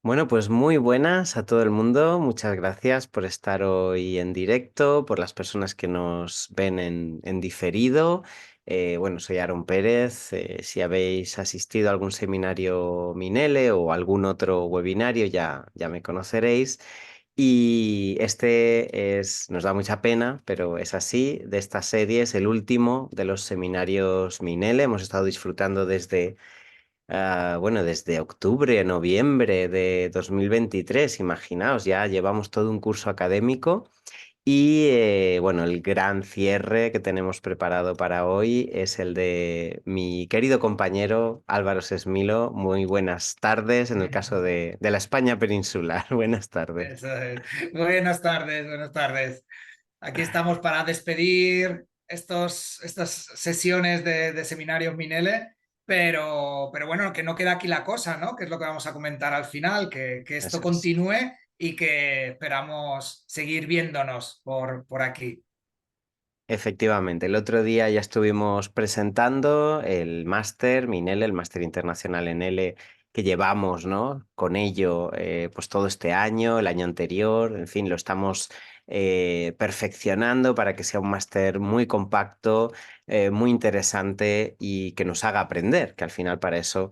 Bueno, pues muy buenas a todo el mundo. Muchas gracias por estar hoy en directo, por las personas que nos ven en diferido. Bueno, soy Aaron Pérez. Si habéis asistido a algún seminario Minele o algún otro webinario, ya me conoceréis. Y nos da mucha pena, pero es así. De esta serie es el último de los seminarios Minele. Hemos estado disfrutando desde octubre, noviembre de 2023, imaginaos, ya llevamos todo un curso académico y bueno, el gran cierre que tenemos preparado para hoy es el de mi querido compañero Álvaro Sesmilo. Muy buenas tardes en el caso de la España peninsular. Buenas tardes. Eso es. Buenas tardes, buenas tardes. Aquí estamos para despedir estas sesiones de seminarios Minele, pero bueno, que no queda aquí la cosa, ¿no? Que es lo que vamos a comentar al final, que esto Eso es. continúe y que esperamos seguir viéndonos por aquí. Efectivamente, el otro día ya estuvimos presentando el máster Minele, el máster internacional en L que llevamos, ¿no? Con ello, pues todo este año, el año anterior, en fin, lo estamos perfeccionando para que sea un máster muy compacto, muy interesante y que nos haga aprender, que al final para eso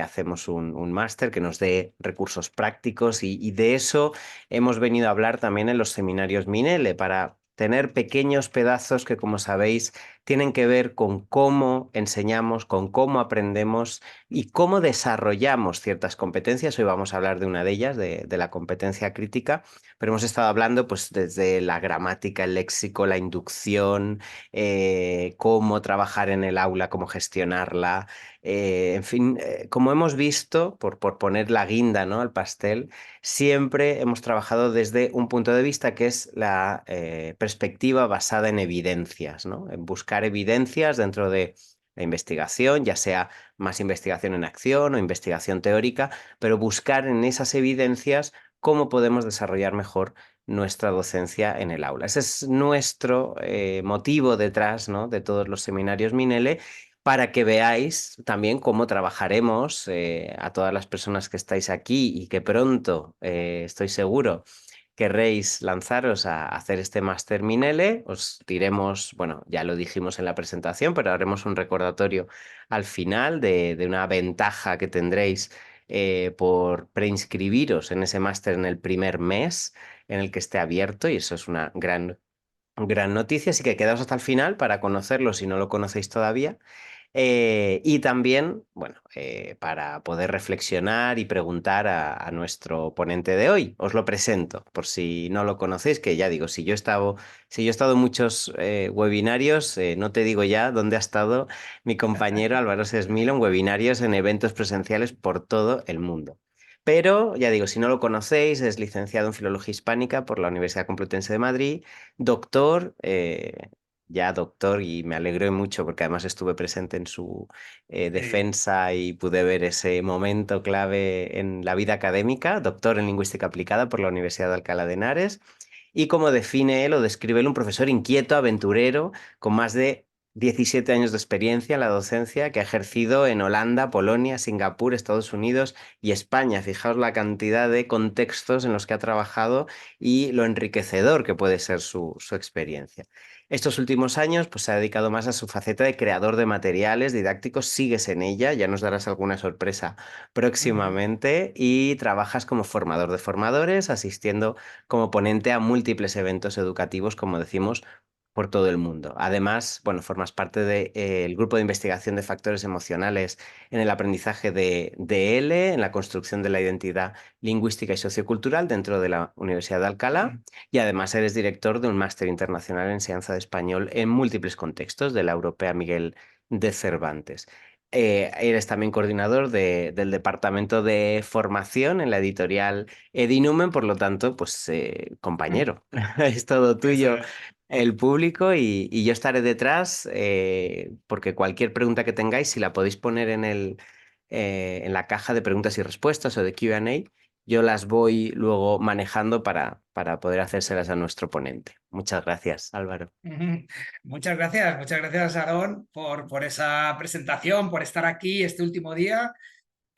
hacemos un máster que nos dé recursos prácticos y de eso hemos venido a hablar también en los seminarios Minele para tener pequeños pedazos que, como sabéis, tienen que ver con cómo enseñamos, con cómo aprendemos y cómo desarrollamos ciertas competencias. Hoy vamos a hablar de una de ellas, de la competencia crítica, pero hemos estado hablando pues desde la gramática, el léxico, la inducción, cómo trabajar en el aula, cómo gestionarla, en fin, como hemos visto, por poner la guinda, ¿no?, al pastel, siempre hemos trabajado desde un punto de vista que es la perspectiva basada en evidencias, ¿no? En buscar evidencias dentro de la investigación, ya sea más investigación en acción o investigación teórica, pero buscar en esas evidencias cómo podemos desarrollar mejor nuestra docencia en el aula. Ese es nuestro motivo detrás, ¿no?, de todos los seminarios Minele, para que veáis también cómo trabajaremos a todas las personas que estáis aquí y que pronto, estoy seguro, querréis lanzaros a hacer este máster Minele. Os diremos, bueno, ya lo dijimos en la presentación, pero haremos un recordatorio al final de una ventaja que tendréis por preinscribiros en ese máster en el primer mes en el que esté abierto, y eso es una gran noticia, así que quedaos hasta el final para conocerlo si no lo conocéis todavía. Y también, bueno, para poder reflexionar y preguntar a nuestro ponente de hoy. Os lo presento, por si no lo conocéis, que ya digo, si yo he estado en muchos webinarios, no te digo ya dónde ha estado mi compañero Álvaro Sesmilo en webinarios, en eventos presenciales por todo el mundo. Pero, ya digo, si no lo conocéis, es licenciado en Filología Hispánica por la Universidad Complutense de Madrid, doctor, ya doctor, y me alegré mucho porque además estuve presente en su Sí. defensa y pude ver ese momento clave en la vida académica, doctor en Lingüística Aplicada por la Universidad de Alcalá de Henares, y como define él o describe él, un profesor inquieto, aventurero, con más de 17 años de experiencia en la docencia, que ha ejercido en Holanda, Polonia, Singapur, Estados Unidos y España. Fijaos la cantidad de contextos en los que ha trabajado y lo enriquecedor que puede ser su experiencia. Estos últimos años pues, se ha dedicado más a su faceta de creador de materiales didácticos. Sigues en ella, ya nos darás alguna sorpresa Ujú. próximamente, y trabajas como formador de formadores, asistiendo como ponente a múltiples eventos educativos, como decimos, por todo el mundo. Además, bueno, formas parte del grupo de investigación de factores emocionales en el aprendizaje de L, en la construcción de la identidad lingüística y sociocultural dentro de la Universidad de Alcalá, y además eres director de un máster internacional en enseñanza de español en múltiples contextos de la Europea Miguel de Cervantes. Eres también coordinador del departamento de formación en la editorial Edinumen, por lo tanto, pues compañero, es todo Eso tuyo es. el público, y yo estaré detrás, porque cualquier pregunta que tengáis, si la podéis poner en la caja de preguntas y respuestas o de Q&A, yo las voy luego manejando para poder hacérselas a nuestro ponente. Muchas gracias, Álvaro. Ujú. Muchas gracias, Aarón, por esa presentación, por estar aquí este último día.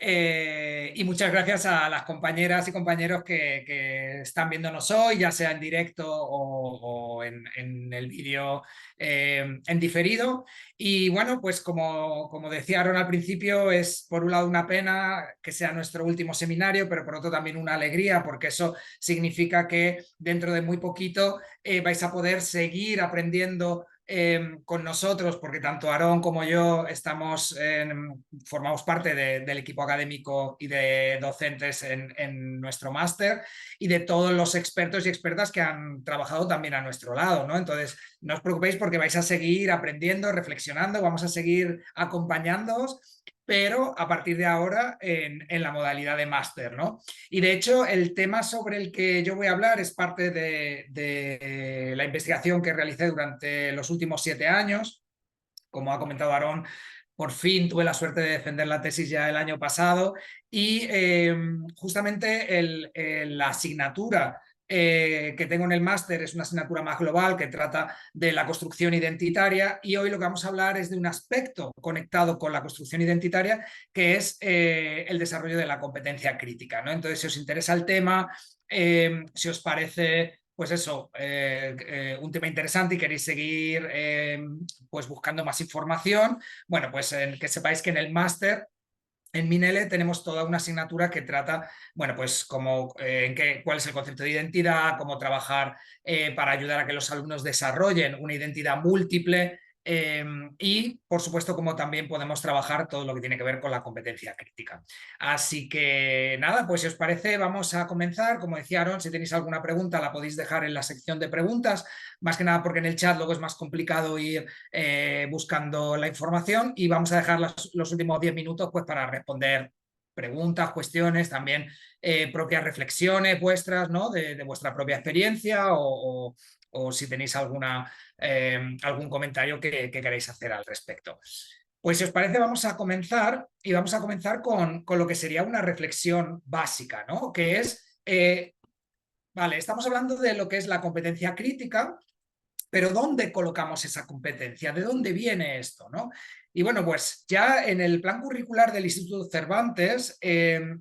Y muchas gracias a las compañeras y compañeros que están viéndonos hoy, ya sea en directo o en el vídeo en diferido. Y bueno, pues como decía Aaron al principio, es por un lado una pena que sea nuestro último seminario, pero por otro también una alegría, porque eso significa que dentro de muy poquito vais a poder seguir aprendiendo con nosotros, porque tanto Aarón como yo formamos parte del equipo académico y de docentes en nuestro máster y de todos los expertos y expertas que han trabajado también a nuestro lado, ¿no? Entonces, no os preocupéis porque vais a seguir aprendiendo, reflexionando, vamos a seguir acompañándoos, pero a partir de ahora en la modalidad de máster, ¿no? Y de hecho, el tema sobre el que yo voy a hablar es parte de la investigación que realicé durante los últimos 7 años. Como ha comentado Aarón, por fin tuve la suerte de defender la tesis ya el año pasado y justamente la asignatura que tengo en el máster es una asignatura más global que trata de la construcción identitaria y hoy lo que vamos a hablar es de un aspecto conectado con la construcción identitaria que es el desarrollo de la competencia crítica, ¿no? Entonces, si os interesa el tema, si os parece pues eso, un tema interesante y queréis seguir pues buscando más información, bueno, pues que sepáis que en el máster en Minele tenemos toda una asignatura que trata, bueno, pues como, cuál es el concepto de identidad, cómo trabajar para ayudar a que los alumnos desarrollen una identidad múltiple y, por supuesto, cómo también podemos trabajar todo lo que tiene que ver con la competencia crítica. Así que nada, pues si os parece, vamos a comenzar. Como decía Aaron, si tenéis alguna pregunta la podéis dejar en la sección de preguntas, más que nada porque en el chat luego es más complicado ir buscando la información y vamos a dejar los últimos 10 minutos pues, para responder preguntas, cuestiones, también propias reflexiones vuestras, ¿no? De vuestra propia experiencia o si tenéis algún comentario que queréis hacer al respecto. Pues si os parece vamos a comenzar y vamos a comenzar con lo que sería una reflexión básica, ¿no? Que es, vale, estamos hablando de lo que es la competencia crítica, pero ¿dónde colocamos esa competencia? ¿De dónde viene esto? ¿No? Y bueno, pues ya en el plan curricular del Instituto Cervantes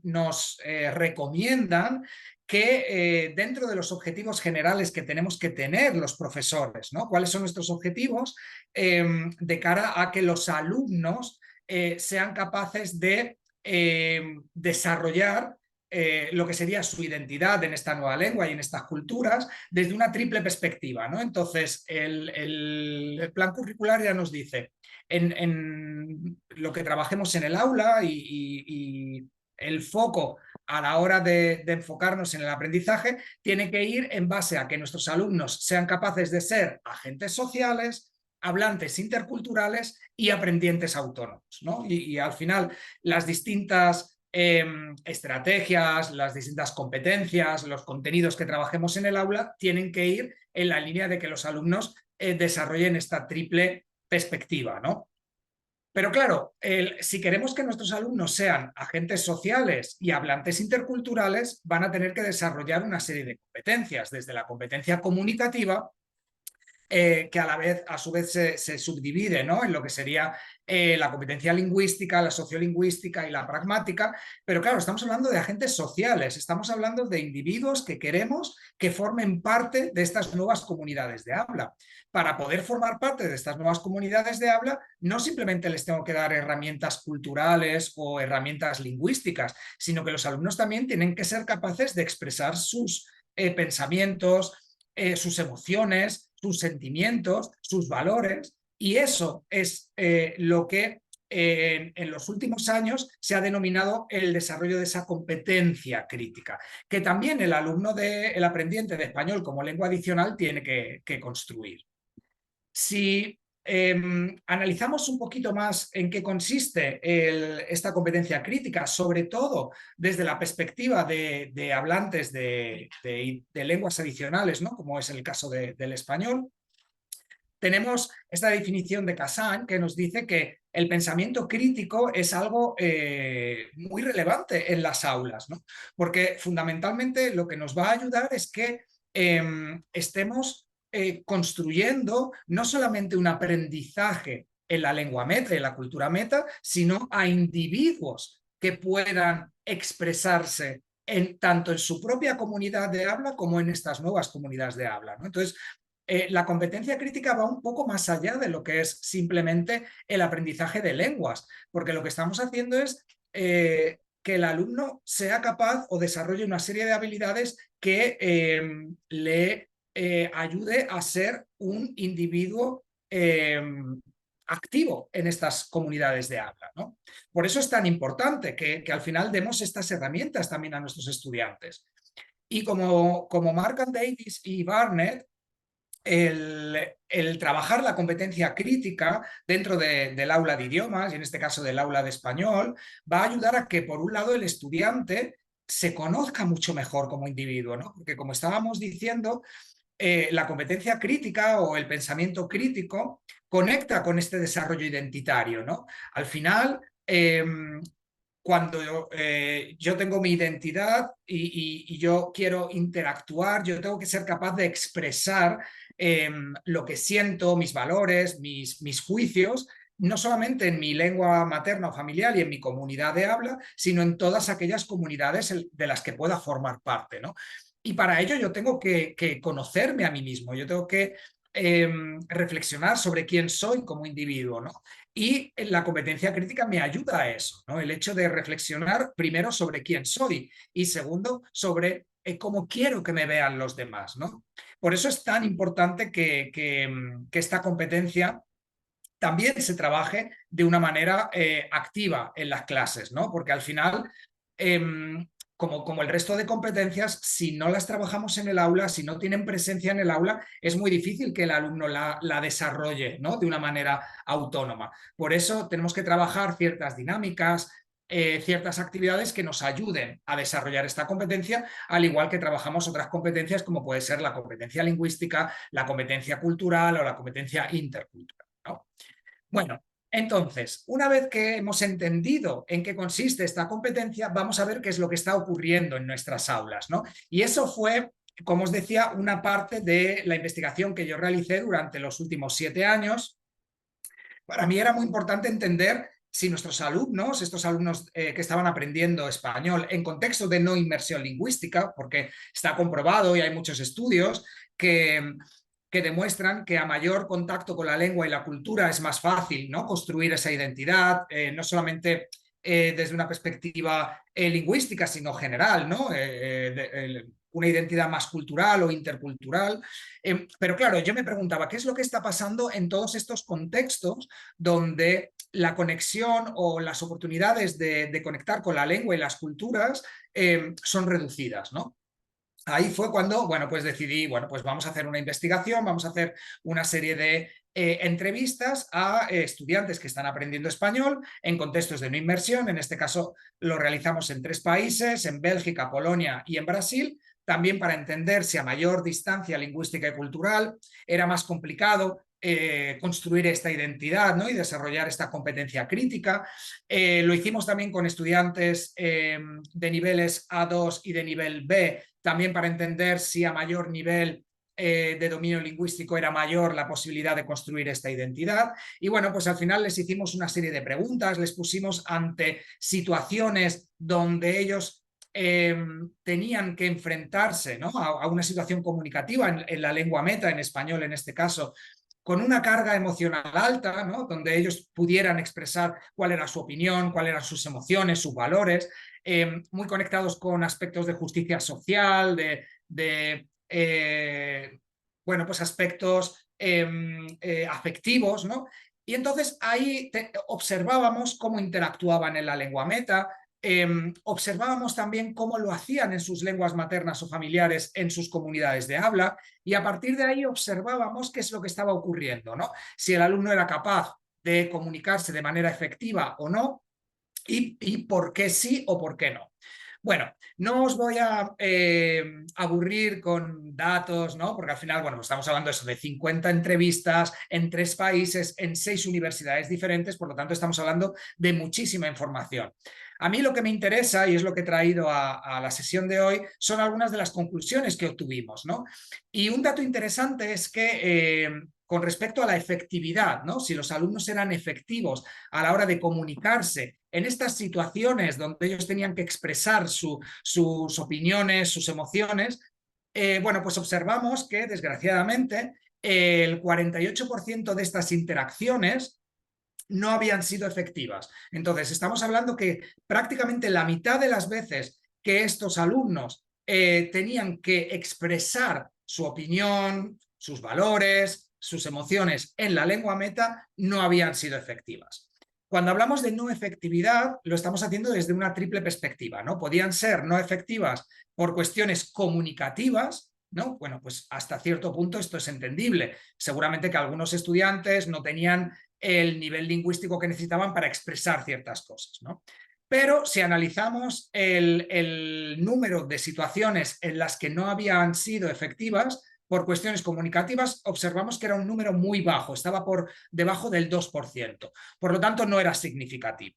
nos recomiendan que dentro de los objetivos generales que tenemos que tener los profesores, ¿no? ¿Cuáles son nuestros objetivos de cara a que los alumnos sean capaces de desarrollar lo que sería su identidad en esta nueva lengua y en estas culturas desde una triple perspectiva, ¿no? Entonces, el plan curricular ya nos dice en lo que trabajemos en el aula y el foco a la hora de enfocarnos en el aprendizaje tiene que ir en base a que nuestros alumnos sean capaces de ser agentes sociales, hablantes interculturales y aprendientes autónomos, ¿no? Y al final las distintas estrategias, las distintas competencias, los contenidos que trabajemos en el aula tienen que ir en la línea de que los alumnos desarrollen esta triple perspectiva, ¿no? Pero claro, si queremos que nuestros alumnos sean agentes sociales y hablantes interculturales, van a tener que desarrollar una serie de competencias, desde la competencia comunicativa, que a su vez se subdivide, ¿no? En lo que sería la competencia lingüística, la sociolingüística y la pragmática, pero claro, estamos hablando de agentes sociales, estamos hablando de individuos que queremos que formen parte de estas nuevas comunidades de habla. Para poder formar parte de estas nuevas comunidades de habla, no simplemente les tengo que dar herramientas culturales o herramientas lingüísticas, sino que los alumnos también tienen que ser capaces de expresar sus pensamientos, sus emociones, sus sentimientos, sus valores, y eso es lo que en los últimos años se ha denominado el desarrollo de esa competencia crítica, que también el alumno, el aprendiente de español como lengua adicional tiene que construir. Si analizamos un poquito más en qué consiste esta competencia crítica, sobre todo desde la perspectiva de hablantes de lenguas adicionales, ¿no? Como es el caso del español, tenemos esta definición de Cassagne que nos dice que el pensamiento crítico es algo muy relevante en las aulas, ¿no? Porque fundamentalmente lo que nos va a ayudar es que estemos construyendo no solamente un aprendizaje en la lengua meta, en la cultura meta, sino a individuos que puedan expresarse tanto en su propia comunidad de habla como en estas nuevas comunidades de habla, ¿no? Entonces, la competencia crítica va un poco más allá de lo que es simplemente el aprendizaje de lenguas, porque lo que estamos haciendo es que el alumno sea capaz o desarrolle una serie de habilidades que le ayude a ser un individuo activo en estas comunidades de habla, ¿no? Por eso es tan importante que al final demos estas herramientas también a nuestros estudiantes. Y como Markham Davis y Barnett, el trabajar la competencia crítica dentro del aula de idiomas, y en este caso del aula de español, va a ayudar a que, por un lado, el estudiante se conozca mucho mejor como individuo, ¿no? Porque, como estábamos diciendo, la competencia crítica o el pensamiento crítico conecta con este desarrollo identitario, ¿no? Al final, cuando yo tengo mi identidad y yo quiero interactuar, yo tengo que ser capaz de expresar lo que siento, mis valores, mis juicios, no solamente en mi lengua materna o familiar y en mi comunidad de habla, sino en todas aquellas comunidades de las que pueda formar parte, ¿no? Y para ello yo tengo que conocerme a mí mismo, yo tengo que reflexionar sobre quién soy como individuo, ¿no? Y la competencia crítica me ayuda a eso, ¿no? El hecho de reflexionar primero sobre quién soy y segundo sobre cómo quiero que me vean los demás, ¿no? Por eso es tan importante que esta competencia también se trabaje de una manera activa en las clases, ¿no? Porque al final, eh, como el resto de competencias, si no las trabajamos en el aula, si no tienen presencia en el aula, es muy difícil que el alumno la desarrolle, ¿no? De una manera autónoma. Por eso tenemos que trabajar ciertas dinámicas, ciertas actividades que nos ayuden a desarrollar esta competencia, al igual que trabajamos otras competencias como puede ser la competencia lingüística, la competencia cultural o la competencia intercultural, ¿no? Bueno, entonces, una vez que hemos entendido en qué consiste esta competencia, vamos a ver qué es lo que está ocurriendo en nuestras aulas, ¿no? Y eso fue, como os decía, una parte de la investigación que yo realicé durante los últimos 7 años. Para mí era muy importante entender si nuestros alumnos, estos alumnos que estaban aprendiendo español en contexto de no inmersión lingüística, porque está comprobado y hay muchos estudios que demuestran que a mayor contacto con la lengua y la cultura es más fácil, ¿no? Construir esa identidad, no solamente desde una perspectiva lingüística, sino general, ¿no? Una identidad más cultural o intercultural. Pero claro, yo me preguntaba, ¿qué es lo que está pasando en todos estos contextos donde la conexión o las oportunidades de conectar con la lengua y las culturas son reducidas, ¿no? Ahí fue cuando, bueno, pues decidí, bueno, pues vamos a hacer una investigación, vamos a hacer una serie de entrevistas a estudiantes que están aprendiendo español en contextos de no inmersión. En este caso lo realizamos en 3 países, en Bélgica, Polonia y en Brasil, también para entender si a mayor distancia lingüística y cultural era más complicado construir esta identidad, ¿no? Y desarrollar esta competencia crítica. Lo hicimos también con estudiantes de niveles A2 y de nivel B, también para entender si a mayor nivel de dominio lingüístico era mayor la posibilidad de construir esta identidad. Y bueno, pues al final les hicimos una serie de preguntas, les pusimos ante situaciones donde ellos tenían que enfrentarse, ¿no? a una situación comunicativa en la lengua meta, en español en este caso, con una carga emocional alta, ¿no? Donde ellos pudieran expresar cuál era su opinión, cuáles eran sus emociones, sus valores, muy conectados con aspectos de justicia social, bueno, pues aspectos afectivos, ¿no? Y entonces ahí observábamos cómo interactuaban en la lengua meta, observábamos también cómo lo hacían en sus lenguas maternas o familiares en sus comunidades de habla, y a partir de ahí observábamos qué es lo que estaba ocurriendo, ¿no? Si el alumno era capaz de comunicarse de manera efectiva o no, y por qué sí o por qué no. Bueno, no os voy a aburrir con datos, ¿no? Porque al final, bueno, estamos hablando de eso, de 50 entrevistas en 3 países, en 6 universidades diferentes, por lo tanto estamos hablando de muchísima información. A mí lo que me interesa, y es lo que he traído a la sesión de hoy, son algunas de las conclusiones que obtuvimos, ¿no? Y un dato interesante es que con respecto a la efectividad, ¿no? Si los alumnos eran efectivos a la hora de comunicarse en estas situaciones donde ellos tenían que expresar sus opiniones, sus emociones, bueno, pues observamos que desgraciadamente el 48% de estas interacciones no habían sido efectivas. Entonces, estamos hablando que prácticamente la mitad de las veces que estos alumnos tenían que expresar su opinión, sus valores, sus emociones en la lengua meta, no habían sido efectivas. Cuando hablamos de no efectividad, lo estamos haciendo desde una triple perspectiva, ¿no? Podían ser no efectivas por cuestiones comunicativas, ¿no? Bueno, pues hasta cierto punto esto es entendible. Seguramente que algunos estudiantes no tenían el nivel lingüístico que necesitaban para expresar ciertas cosas, ¿no? Pero si analizamos el número de situaciones en las que no habían sido efectivas por cuestiones comunicativas, observamos que era un número muy bajo, estaba por debajo del 2%. Por lo tanto, no era significativo.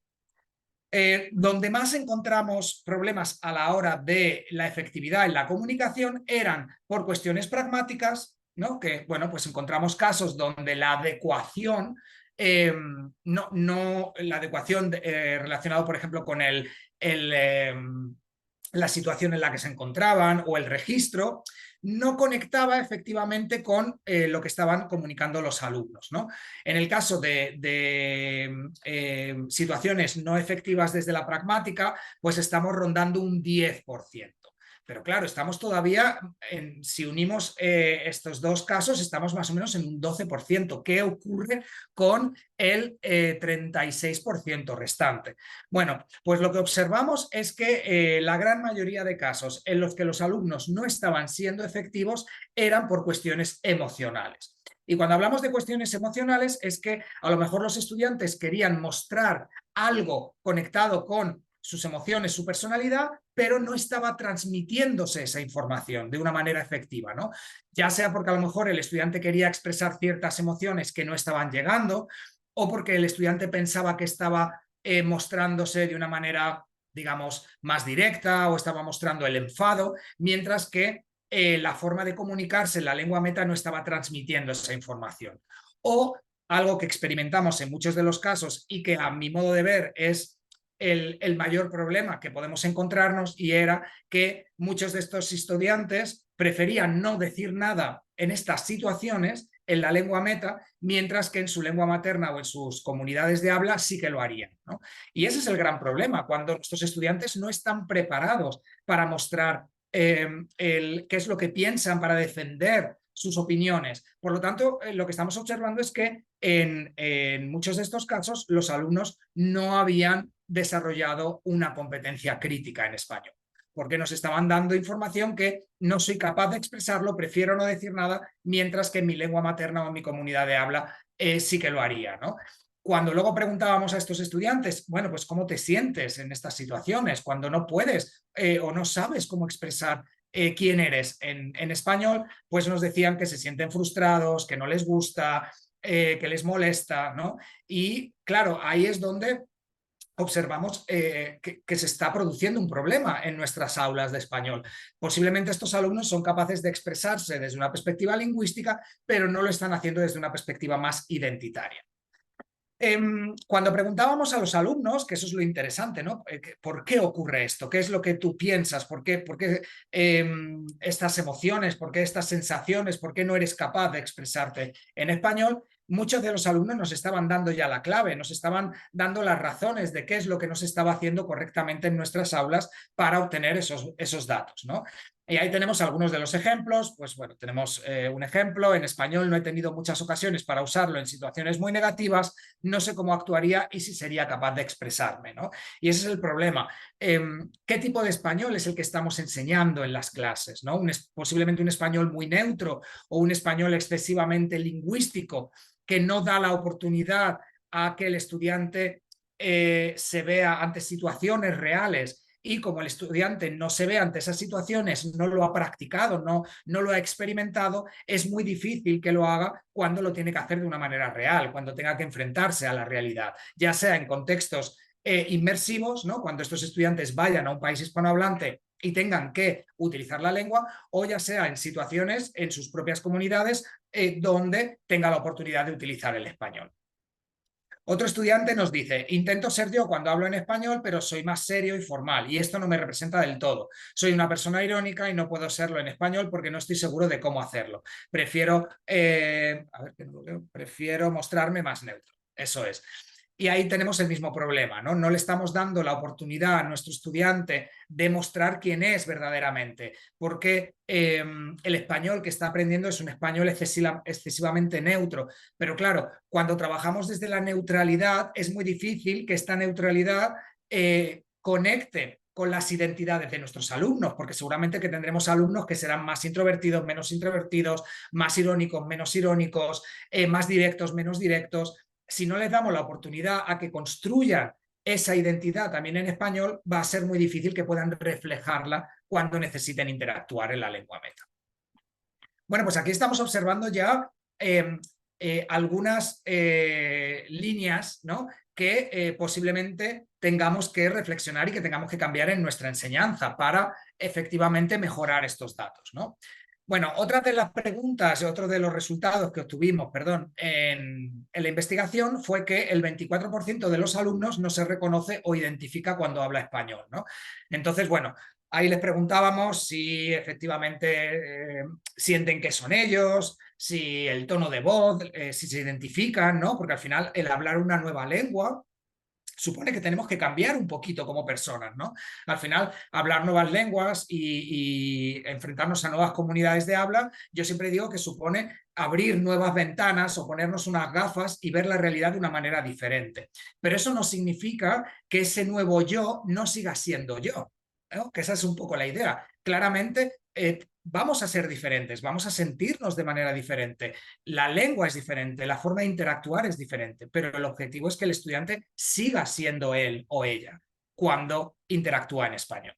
Donde más encontramos problemas a la hora de la efectividad en la comunicación eran por cuestiones pragmáticas, ¿no? Que, bueno, pues encontramos casos donde la adecuación, la adecuación relacionada, por ejemplo, con la situación en la que se encontraban o el registro, no conectaba efectivamente con lo que estaban comunicando los alumnos, ¿no? En el caso de situaciones no efectivas desde la pragmática, pues estamos rondando un 10%. Pero claro, estamos todavía, si unimos estos dos casos, estamos más o menos en un 12%. ¿Qué ocurre con el 36% restante? Bueno, pues lo que observamos es que la gran mayoría de casos en los que los alumnos no estaban siendo efectivos eran por cuestiones emocionales. Y cuando hablamos de cuestiones emocionales es que a lo mejor los estudiantes querían mostrar algo conectado con sus emociones, su personalidad, pero no estaba transmitiéndose esa información de una manera efectiva, ¿no? Ya sea porque a lo mejor el estudiante quería expresar ciertas emociones que no estaban llegando, o porque el estudiante pensaba que estaba mostrándose de una manera, digamos, más directa, o estaba mostrando el enfado, mientras que la forma de comunicarse en la lengua meta no estaba transmitiendo esa información. O algo que experimentamos en muchos de los casos y que a mi modo de ver es el mayor problema que podemos encontrarnos, y era que muchos de estos estudiantes preferían no decir nada en estas situaciones en la lengua meta, mientras que en su lengua materna o en sus comunidades de habla sí que lo harían, ¿no? Y ese es el gran problema, cuando nuestros estudiantes no están preparados para mostrar qué es lo que piensan, para defender sus opiniones. Por lo tanto, lo que estamos observando es que en muchos de estos casos los alumnos no habían desarrollado una competencia crítica en español, porque nos estaban dando información que no soy capaz de expresarlo, prefiero no decir nada, mientras que en mi lengua materna o en mi comunidad de habla sí que lo haría, ¿no? Cuando luego preguntábamos a estos estudiantes, bueno, pues ¿cómo te sientes en estas situaciones? Cuando no puedes o no sabes cómo expresar quién eres en español, pues nos decían que se sienten frustrados, que no les gusta, que les molesta, ¿no? Y claro, ahí es donde observamos que se está produciendo un problema en nuestras aulas de español. Posiblemente estos alumnos son capaces de expresarse desde una perspectiva lingüística, pero no lo están haciendo desde una perspectiva más identitaria. Cuando preguntábamos a los alumnos, que eso es lo interesante, ¿no? ¿Por qué ocurre esto? ¿Qué es lo que tú piensas? ¿Por qué estas emociones? ¿Por qué estas sensaciones? ¿Por qué no eres capaz de expresarte en español? Muchos de los alumnos nos estaban dando ya la clave, nos estaban dando las razones de qué es lo que no se estaba haciendo correctamente en nuestras aulas para obtener esos datos, ¿no? Y ahí tenemos algunos de los ejemplos. Pues bueno, tenemos un ejemplo. En español no he tenido muchas ocasiones para usarlo en situaciones muy negativas, no sé cómo actuaría y si sería capaz de expresarme, ¿no? Y ese es el problema. ¿Qué tipo de español es el que estamos enseñando en las clases, ¿no? Posiblemente un español muy neutro o un español excesivamente lingüístico que no da la oportunidad a que el estudiante se vea ante situaciones reales, y como el estudiante no se ve ante esas situaciones, no lo ha practicado, no lo ha experimentado, es muy difícil que lo haga cuando lo tiene que hacer de una manera real, cuando tenga que enfrentarse a la realidad, ya sea en contextos inmersivos, ¿no? Cuando estos estudiantes vayan a un país hispanohablante y tengan que utilizar la lengua, o ya sea en situaciones en sus propias comunidades donde tenga la oportunidad de utilizar el español. Otro estudiante nos dice, intento ser yo cuando hablo en español, pero soy más serio y formal, y esto no me representa del todo. Soy una persona irónica y no puedo serlo en español porque no estoy seguro de cómo hacerlo. Prefiero, a ver, que no lo veo, prefiero mostrarme más neutro. Eso es. Y ahí tenemos el mismo problema, ¿no? No le estamos dando la oportunidad a nuestro estudiante de mostrar quién es verdaderamente, porque el español que está aprendiendo es un español excesivamente neutro. Pero claro, cuando trabajamos desde la neutralidad, es muy difícil que esta neutralidad conecte con las identidades de nuestros alumnos, porque seguramente que tendremos alumnos que serán más introvertidos, menos introvertidos, más irónicos, menos irónicos, más directos, menos directos. Si no les damos la oportunidad a que construyan esa identidad también en español, va a ser muy difícil que puedan reflejarla cuando necesiten interactuar en la lengua meta. Bueno, pues aquí estamos observando ya algunas líneas, ¿no?, que posiblemente tengamos que reflexionar y que tengamos que cambiar en nuestra enseñanza para efectivamente mejorar estos datos, ¿no? Bueno, otra de las preguntas, otro de los resultados que obtuvimos, perdón, en la investigación fue que el 24% de los alumnos no se reconoce o identifica cuando habla español, ¿no? Entonces, bueno, ahí les preguntábamos si efectivamente sienten que son ellos, si el tono de voz, si se identifican, ¿no? Porque al final el hablar una nueva lengua supone que tenemos que cambiar un poquito como personas, ¿no? Al final, hablar nuevas lenguas y enfrentarnos a nuevas comunidades de habla, yo siempre digo que supone abrir nuevas ventanas o ponernos unas gafas y ver la realidad de una manera diferente. Pero eso no significa que ese nuevo yo no siga siendo yo, ¿no? Que esa es un poco la idea. Claramente, vamos a ser diferentes, vamos a sentirnos de manera diferente. La lengua es diferente, la forma de interactuar es diferente, pero el objetivo es que el estudiante siga siendo él o ella cuando interactúa en español.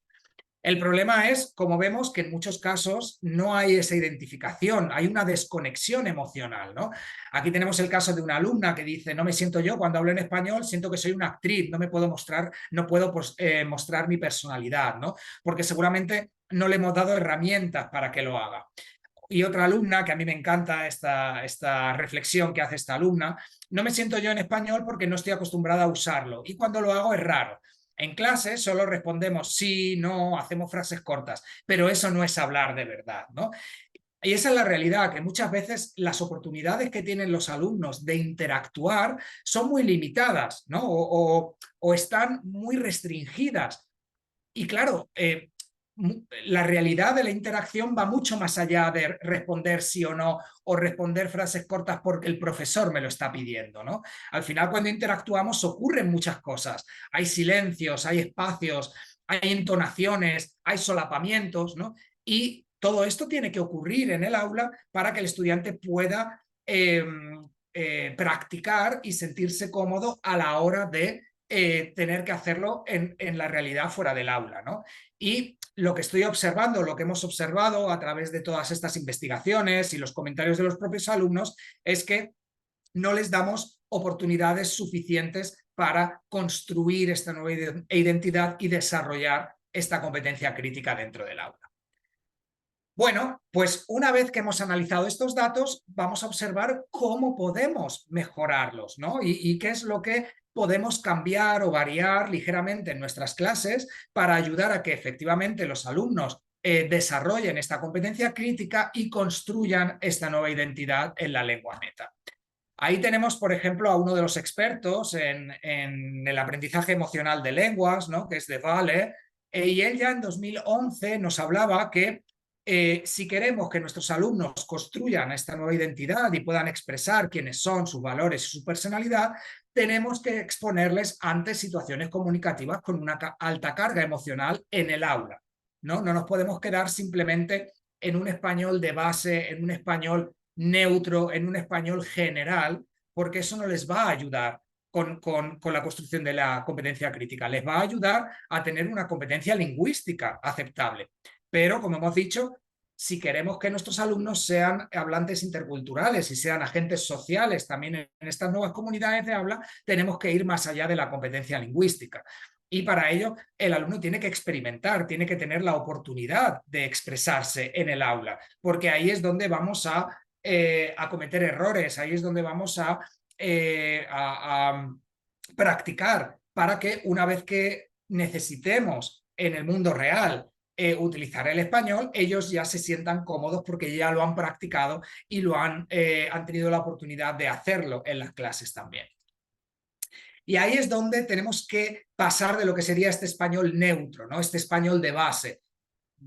El problema es, como vemos, que en muchos casos no hay esa identificación, hay una desconexión emocional, ¿no? Aquí tenemos el caso de una alumna que dice, no me siento yo cuando hablo en español, siento que soy una actriz, no me puedo mostrar, no puedo pues, mostrar mi personalidad, ¿no? Porque seguramente no le hemos dado herramientas para que lo haga. Y otra alumna, que a mí me encanta esta reflexión que hace esta alumna, no me siento yo en español porque no estoy acostumbrada a usarlo y cuando lo hago es raro. En clase solo respondemos sí, no, hacemos frases cortas, pero eso no es hablar de verdad, ¿no? Y esa es la realidad, que muchas veces las oportunidades que tienen los alumnos de interactuar son muy limitadas, ¿no? O están muy restringidas. Y claro, la realidad de la interacción va mucho más allá de responder sí o no o responder frases cortas porque el profesor me lo está pidiendo, ¿no? Al final, cuando interactuamos ocurren muchas cosas. Hay silencios, hay espacios, hay entonaciones, hay solapamientos, ¿no? Y todo esto tiene que ocurrir en el aula para que el estudiante pueda practicar y sentirse cómodo a la hora de tener que hacerlo en la realidad fuera del aula, ¿no? Y lo que estoy observando, lo que hemos observado a través de todas estas investigaciones y los comentarios de los propios alumnos, es que no les damos oportunidades suficientes para construir esta nueva identidad y desarrollar esta competencia crítica dentro del aula. Bueno, pues una vez que hemos analizado estos datos, vamos a observar cómo podemos mejorarlos, ¿no? Y qué es lo que podemos cambiar o variar ligeramente en nuestras clases para ayudar a que efectivamente los alumnos desarrollen esta competencia crítica y construyan esta nueva identidad en la lengua meta. Ahí tenemos, por ejemplo, a uno de los expertos en el aprendizaje emocional de lenguas, ¿no?, que es de Vale, y él ya en 2011 nos hablaba que si queremos que nuestros alumnos construyan esta nueva identidad y puedan expresar quiénes son, sus valores y su personalidad, tenemos que exponerles ante situaciones comunicativas con una alta carga emocional en el aula, ¿no? No nos podemos quedar simplemente en un español de base, en un español neutro, en un español general, porque eso no les va a ayudar con la construcción de la competencia crítica. Les va a ayudar a tener una competencia lingüística aceptable. Pero, como hemos dicho, si queremos que nuestros alumnos sean hablantes interculturales y sean agentes sociales también en estas nuevas comunidades de habla, tenemos que ir más allá de la competencia lingüística. Y para ello, el alumno tiene que experimentar, tiene que tener la oportunidad de expresarse en el aula, porque ahí es donde vamos a cometer errores, ahí es donde vamos a a practicar para que una vez que necesitemos en el mundo real utilizar el español, ellos ya se sientan cómodos porque ya lo han practicado y han tenido la oportunidad de hacerlo en las clases también. Y ahí es donde tenemos que pasar de lo que sería este español neutro, ¿no? Este español de base.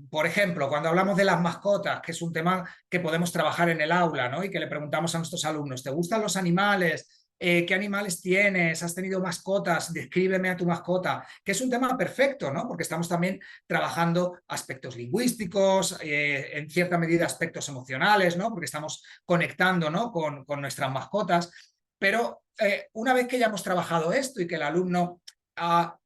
Por ejemplo, cuando hablamos de las mascotas, que es un tema que podemos trabajar en el aula, ¿no? Y que le preguntamos a nuestros alumnos, ¿te gustan los animales? ¿Qué animales tienes? ¿Has tenido mascotas? Descríbeme a tu mascota, que es un tema perfecto, ¿no? Porque estamos también trabajando aspectos lingüísticos, en cierta medida aspectos emocionales, ¿no? Porque estamos conectando, ¿no? con nuestras mascotas. Pero una vez que ya hemos trabajado esto y que el alumno ha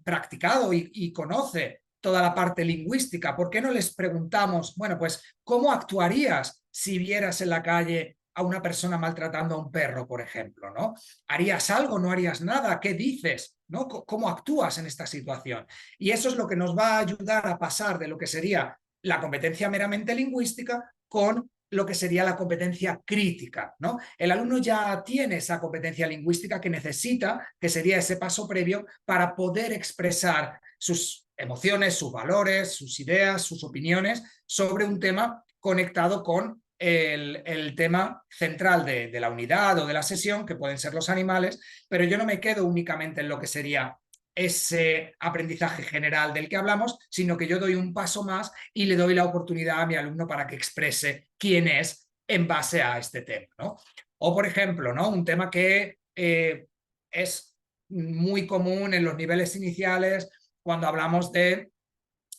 practicado y conoce toda la parte lingüística, ¿por qué no les preguntamos, bueno, pues, ¿cómo actuarías si vieras en la calle a una persona maltratando a un perro, por ejemplo, ¿no? ¿Harías algo? ¿No harías nada? ¿Qué dices? ¿No? ¿Cómo actúas en esta situación? Y eso es lo que nos va a ayudar a pasar de lo que sería la competencia meramente lingüística con lo que sería la competencia crítica, ¿no? El alumno ya tiene esa competencia lingüística que necesita, que sería ese paso previo para poder expresar sus emociones, sus valores, sus ideas, sus opiniones sobre un tema conectado con el tema central de la unidad o de la sesión, que pueden ser los animales, pero yo no me quedo únicamente en lo que sería ese aprendizaje general del que hablamos, sino que yo doy un paso más y le doy la oportunidad a mi alumno para que exprese quién es en base a este tema, ¿no? O, por ejemplo, ¿no? Un tema que es muy común en los niveles iniciales cuando hablamos de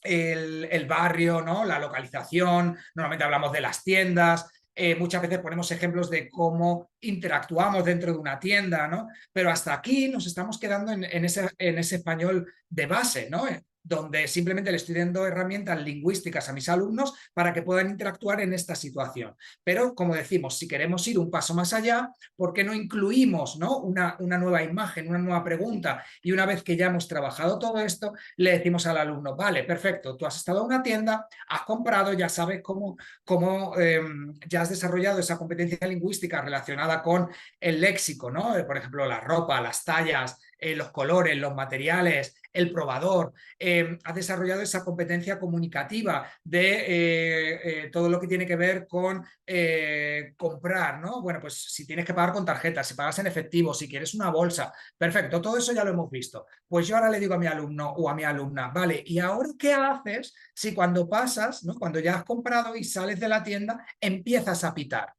el barrio, ¿no? La localización, normalmente hablamos de las tiendas, muchas veces ponemos ejemplos de cómo interactuamos dentro de una tienda, ¿no? Pero hasta aquí nos estamos quedando en ese español de base, ¿no? Donde simplemente le estoy dando herramientas lingüísticas a mis alumnos para que puedan interactuar en esta situación. Pero, como decimos, si queremos ir un paso más allá, ¿por qué no incluimos, ¿no? una nueva imagen, una nueva pregunta? Y una vez que ya hemos trabajado todo esto, le decimos al alumno, vale, perfecto, tú has estado en una tienda, has comprado, ya sabes cómo ya has desarrollado esa competencia lingüística relacionada con el léxico, ¿no? Por ejemplo, la ropa, las tallas, los colores, los materiales, el probador. Has desarrollado esa competencia comunicativa de todo lo que tiene que ver con comprar, ¿no? Bueno, pues si tienes que pagar con tarjeta, si pagas en efectivo, si quieres una bolsa, perfecto, todo eso ya lo hemos visto. Pues yo ahora le digo a mi alumno o a mi alumna, vale, ¿y ahora qué haces si cuando pasas, ¿no? Cuando ya has comprado y sales de la tienda, empiezas a pitar?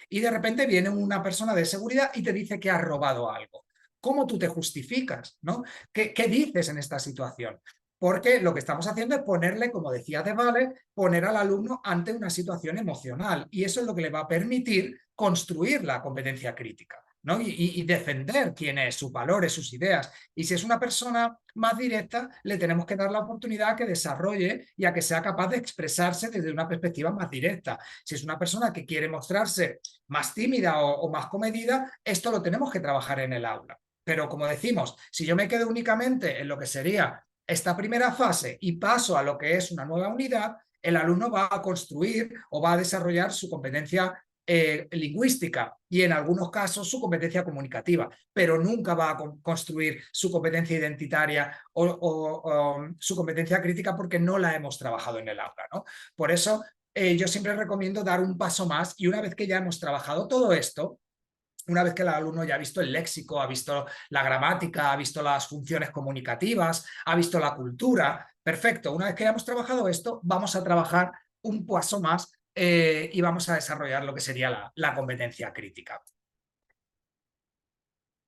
Y de repente viene una persona de seguridad y te dice que has robado algo. ¿Cómo tú te justificas? ¿No? ¿Qué dices en esta situación? Porque lo que estamos haciendo es ponerle, como decía De Vale, poner al alumno ante una situación emocional. Y eso es lo que le va a permitir construir la competencia crítica, ¿no? Y defender quién es, sus valores, sus ideas. Y si es una persona más directa, le tenemos que dar la oportunidad a que desarrolle y a que sea capaz de expresarse desde una perspectiva más directa. Si es una persona que quiere mostrarse más tímida o más comedida, esto lo tenemos que trabajar en el aula. Pero como decimos, si yo me quedo únicamente en lo que sería esta primera fase y paso a lo que es una nueva unidad, el alumno va a construir o va a desarrollar su competencia lingüística y en algunos casos su competencia comunicativa, pero nunca va a construir su competencia identitaria o su competencia crítica porque no la hemos trabajado en el aula, ¿no? Por eso yo siempre recomiendo dar un paso más y una vez que ya hemos trabajado todo esto, una vez que el alumno ya ha visto el léxico, ha visto la gramática, ha visto las funciones comunicativas, ha visto la cultura, perfecto. Una vez que ya hemos trabajado esto, vamos a trabajar un paso más y vamos a desarrollar lo que sería la competencia crítica.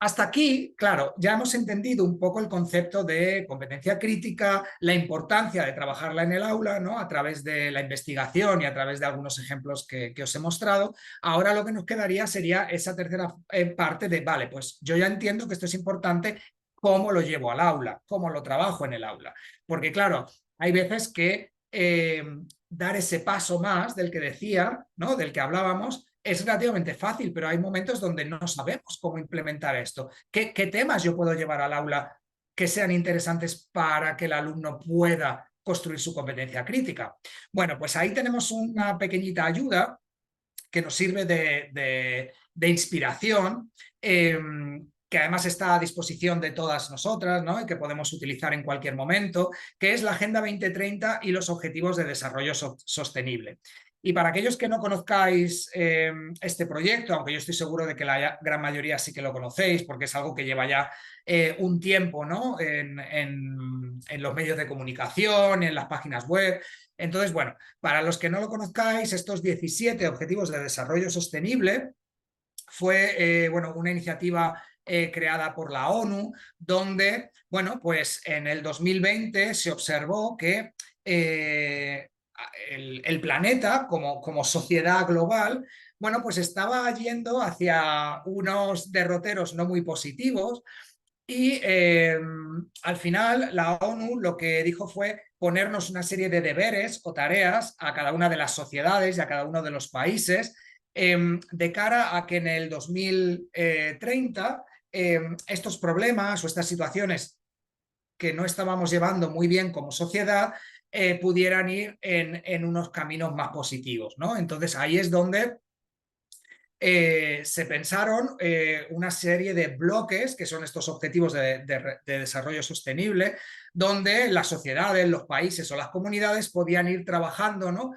Hasta aquí, claro, ya hemos entendido un poco el concepto de competencia crítica, la importancia de trabajarla en el aula, ¿no? A través de la investigación y a través de algunos ejemplos que os he mostrado. Ahora lo que nos quedaría sería esa tercera parte de, vale, pues yo ya entiendo que esto es importante, ¿cómo lo llevo al aula? ¿Cómo lo trabajo en el aula? Porque claro, hay veces que dar ese paso más del que decía, ¿no? Del que hablábamos, es relativamente fácil, pero hay momentos donde no sabemos cómo implementar esto. ¿Qué temas yo puedo llevar al aula que sean interesantes para que el alumno pueda construir su competencia crítica? Bueno, pues ahí tenemos una pequeñita ayuda que nos sirve de inspiración, que además está a disposición de todas nosotras, ¿no? Y que podemos utilizar en cualquier momento, que es la Agenda 2030 y los Objetivos de Desarrollo Sostenible. Y para aquellos que no conozcáis este proyecto, aunque yo estoy seguro de que la gran mayoría sí que lo conocéis, porque es algo que lleva ya un tiempo, ¿no? En los medios de comunicación, en las páginas web. Entonces, bueno, para los que no lo conozcáis, estos 17 Objetivos de Desarrollo Sostenible fue bueno, una iniciativa creada por la ONU, donde, bueno, pues en el 2020 se observó que el planeta como sociedad global, bueno, pues estaba yendo hacia unos derroteros no muy positivos y al final la ONU lo que dijo fue ponernos una serie de deberes o tareas a cada una de las sociedades y a cada uno de los países de cara a que en el 2030 estos problemas o estas situaciones que no estábamos llevando muy bien como sociedad pudieran ir en unos caminos más positivos, ¿no? Entonces ahí es donde se pensaron una serie de bloques, que son estos objetivos de desarrollo sostenible, donde las sociedades, los países o las comunidades podían ir trabajando, ¿no?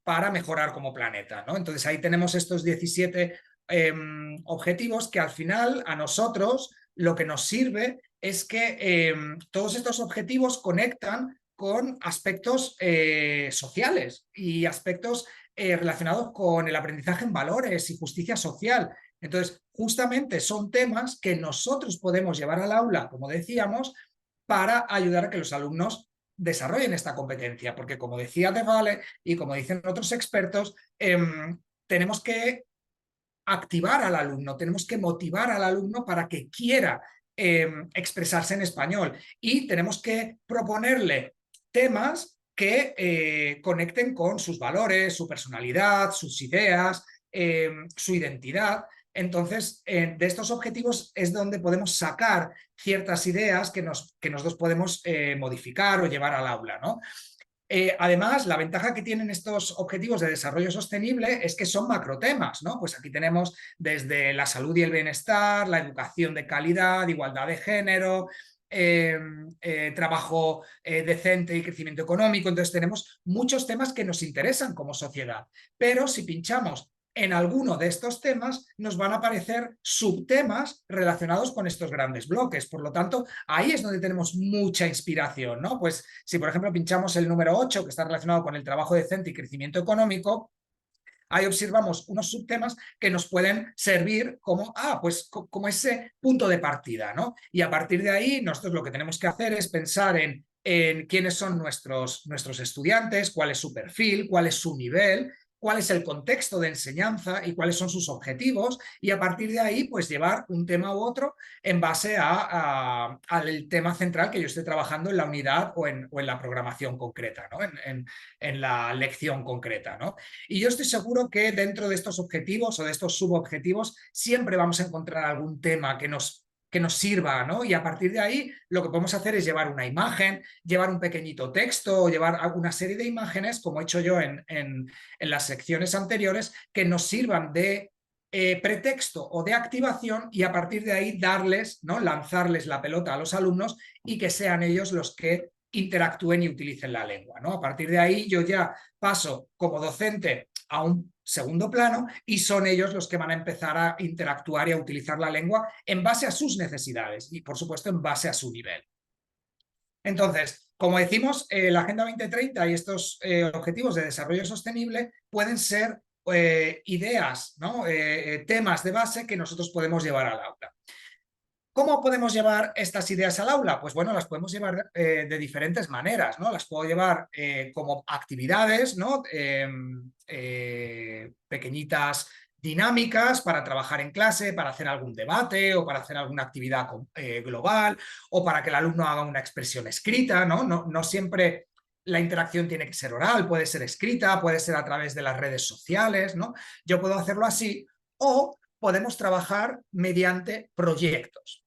Para mejorar como planeta, ¿no? Entonces ahí tenemos estos 17 objetivos que al final a nosotros lo que nos sirve es que todos estos objetivos conectan con aspectos sociales y aspectos relacionados con el aprendizaje en valores y justicia social. Entonces, justamente son temas que nosotros podemos llevar al aula, como decíamos, para ayudar a que los alumnos desarrollen esta competencia, porque como decía De Vale y como dicen otros expertos, tenemos que activar al alumno, tenemos que motivar al alumno para que quiera expresarse en español y tenemos que proponerle temas que conecten con sus valores, su personalidad, sus ideas, su identidad. Entonces, de estos objetivos es donde podemos sacar ciertas ideas que nosotros podemos modificar o llevar al aula, ¿no? Además, la ventaja que tienen estos objetivos de desarrollo sostenible es que son macrotemas, ¿no? Pues aquí tenemos desde la salud y el bienestar, la educación de calidad, igualdad de género, trabajo decente y crecimiento económico. Entonces tenemos muchos temas que nos interesan como sociedad, pero si pinchamos en alguno de estos temas nos van a aparecer subtemas relacionados con estos grandes bloques. Por lo tanto, ahí es donde tenemos mucha inspiración, ¿no? Pues si, por ejemplo, pinchamos el número 8, que está relacionado con el trabajo decente y crecimiento económico, ahí observamos unos subtemas que nos pueden servir como, pues, como ese punto de partida, ¿no? Y a partir de ahí, nosotros lo que tenemos que hacer es pensar en quiénes son nuestros estudiantes, cuál es su perfil, cuál es su nivel, cuál es el contexto de enseñanza y cuáles son sus objetivos, y a partir de ahí, pues llevar un tema u otro en base al tema central que yo esté trabajando en la unidad o en la programación concreta, ¿no? En la lección concreta, ¿no? Y yo estoy seguro que dentro de estos objetivos o de estos subobjetivos siempre vamos a encontrar algún tema que nos sirva, ¿no? Y a partir de ahí lo que podemos hacer es llevar una imagen, llevar un pequeñito texto o llevar una serie de imágenes, como he hecho yo en las secciones anteriores, que nos sirvan de pretexto o de activación y a partir de ahí darles, ¿no? Lanzarles la pelota a los alumnos y que sean ellos los que interactúen y utilicen la lengua, ¿no? A partir de ahí yo ya paso como docente a un segundo plano y son ellos los que van a empezar a interactuar y a utilizar la lengua en base a sus necesidades y, por supuesto, en base a su nivel. Entonces, como decimos, la Agenda 2030 y estos objetivos de desarrollo sostenible pueden ser ideas, ¿no? Temas de base que nosotros podemos llevar al aula. ¿Cómo podemos llevar estas ideas al aula? Pues bueno, las podemos llevar de diferentes maneras, ¿no? Las puedo llevar como actividades, ¿no? Pequeñitas dinámicas para trabajar en clase, para hacer algún debate o para hacer alguna actividad global o para que el alumno haga una expresión escrita, ¿no? No siempre la interacción tiene que ser oral, puede ser escrita, puede ser a través de las redes sociales, ¿no? Yo puedo hacerlo así o podemos trabajar mediante proyectos.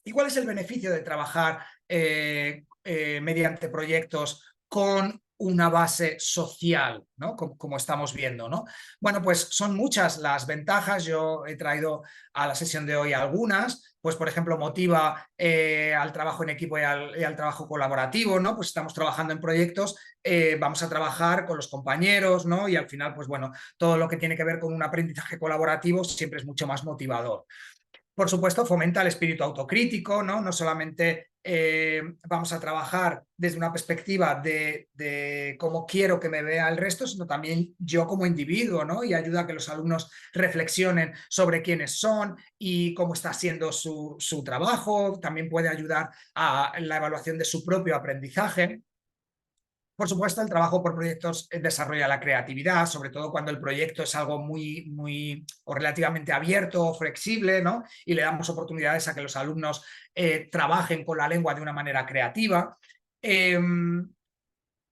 ¿Y cuál es el beneficio de trabajar mediante proyectos con una base social, ¿no? Como estamos viendo, ¿no? Bueno, pues son muchas las ventajas. Yo he traído a la sesión de hoy algunas. Pues, por ejemplo, motiva al trabajo en equipo y al trabajo colaborativo, ¿no? Pues estamos trabajando en proyectos, vamos a trabajar con los compañeros, ¿no? Y al final, pues bueno, todo lo que tiene que ver con un aprendizaje colaborativo siempre es mucho más motivador. Por supuesto, fomenta el espíritu autocrítico, ¿no? No solamente vamos a trabajar desde una perspectiva de cómo quiero que me vea el resto, sino también yo como individuo, ¿no? Y ayuda a que los alumnos reflexionen sobre quiénes son y cómo está siendo su trabajo. También puede ayudar a la evaluación de su propio aprendizaje. Por supuesto, el trabajo por proyectos desarrolla la creatividad, sobre todo cuando el proyecto es algo muy o relativamente abierto o flexible, ¿no? Y le damos oportunidades a que los alumnos trabajen con la lengua de una manera creativa.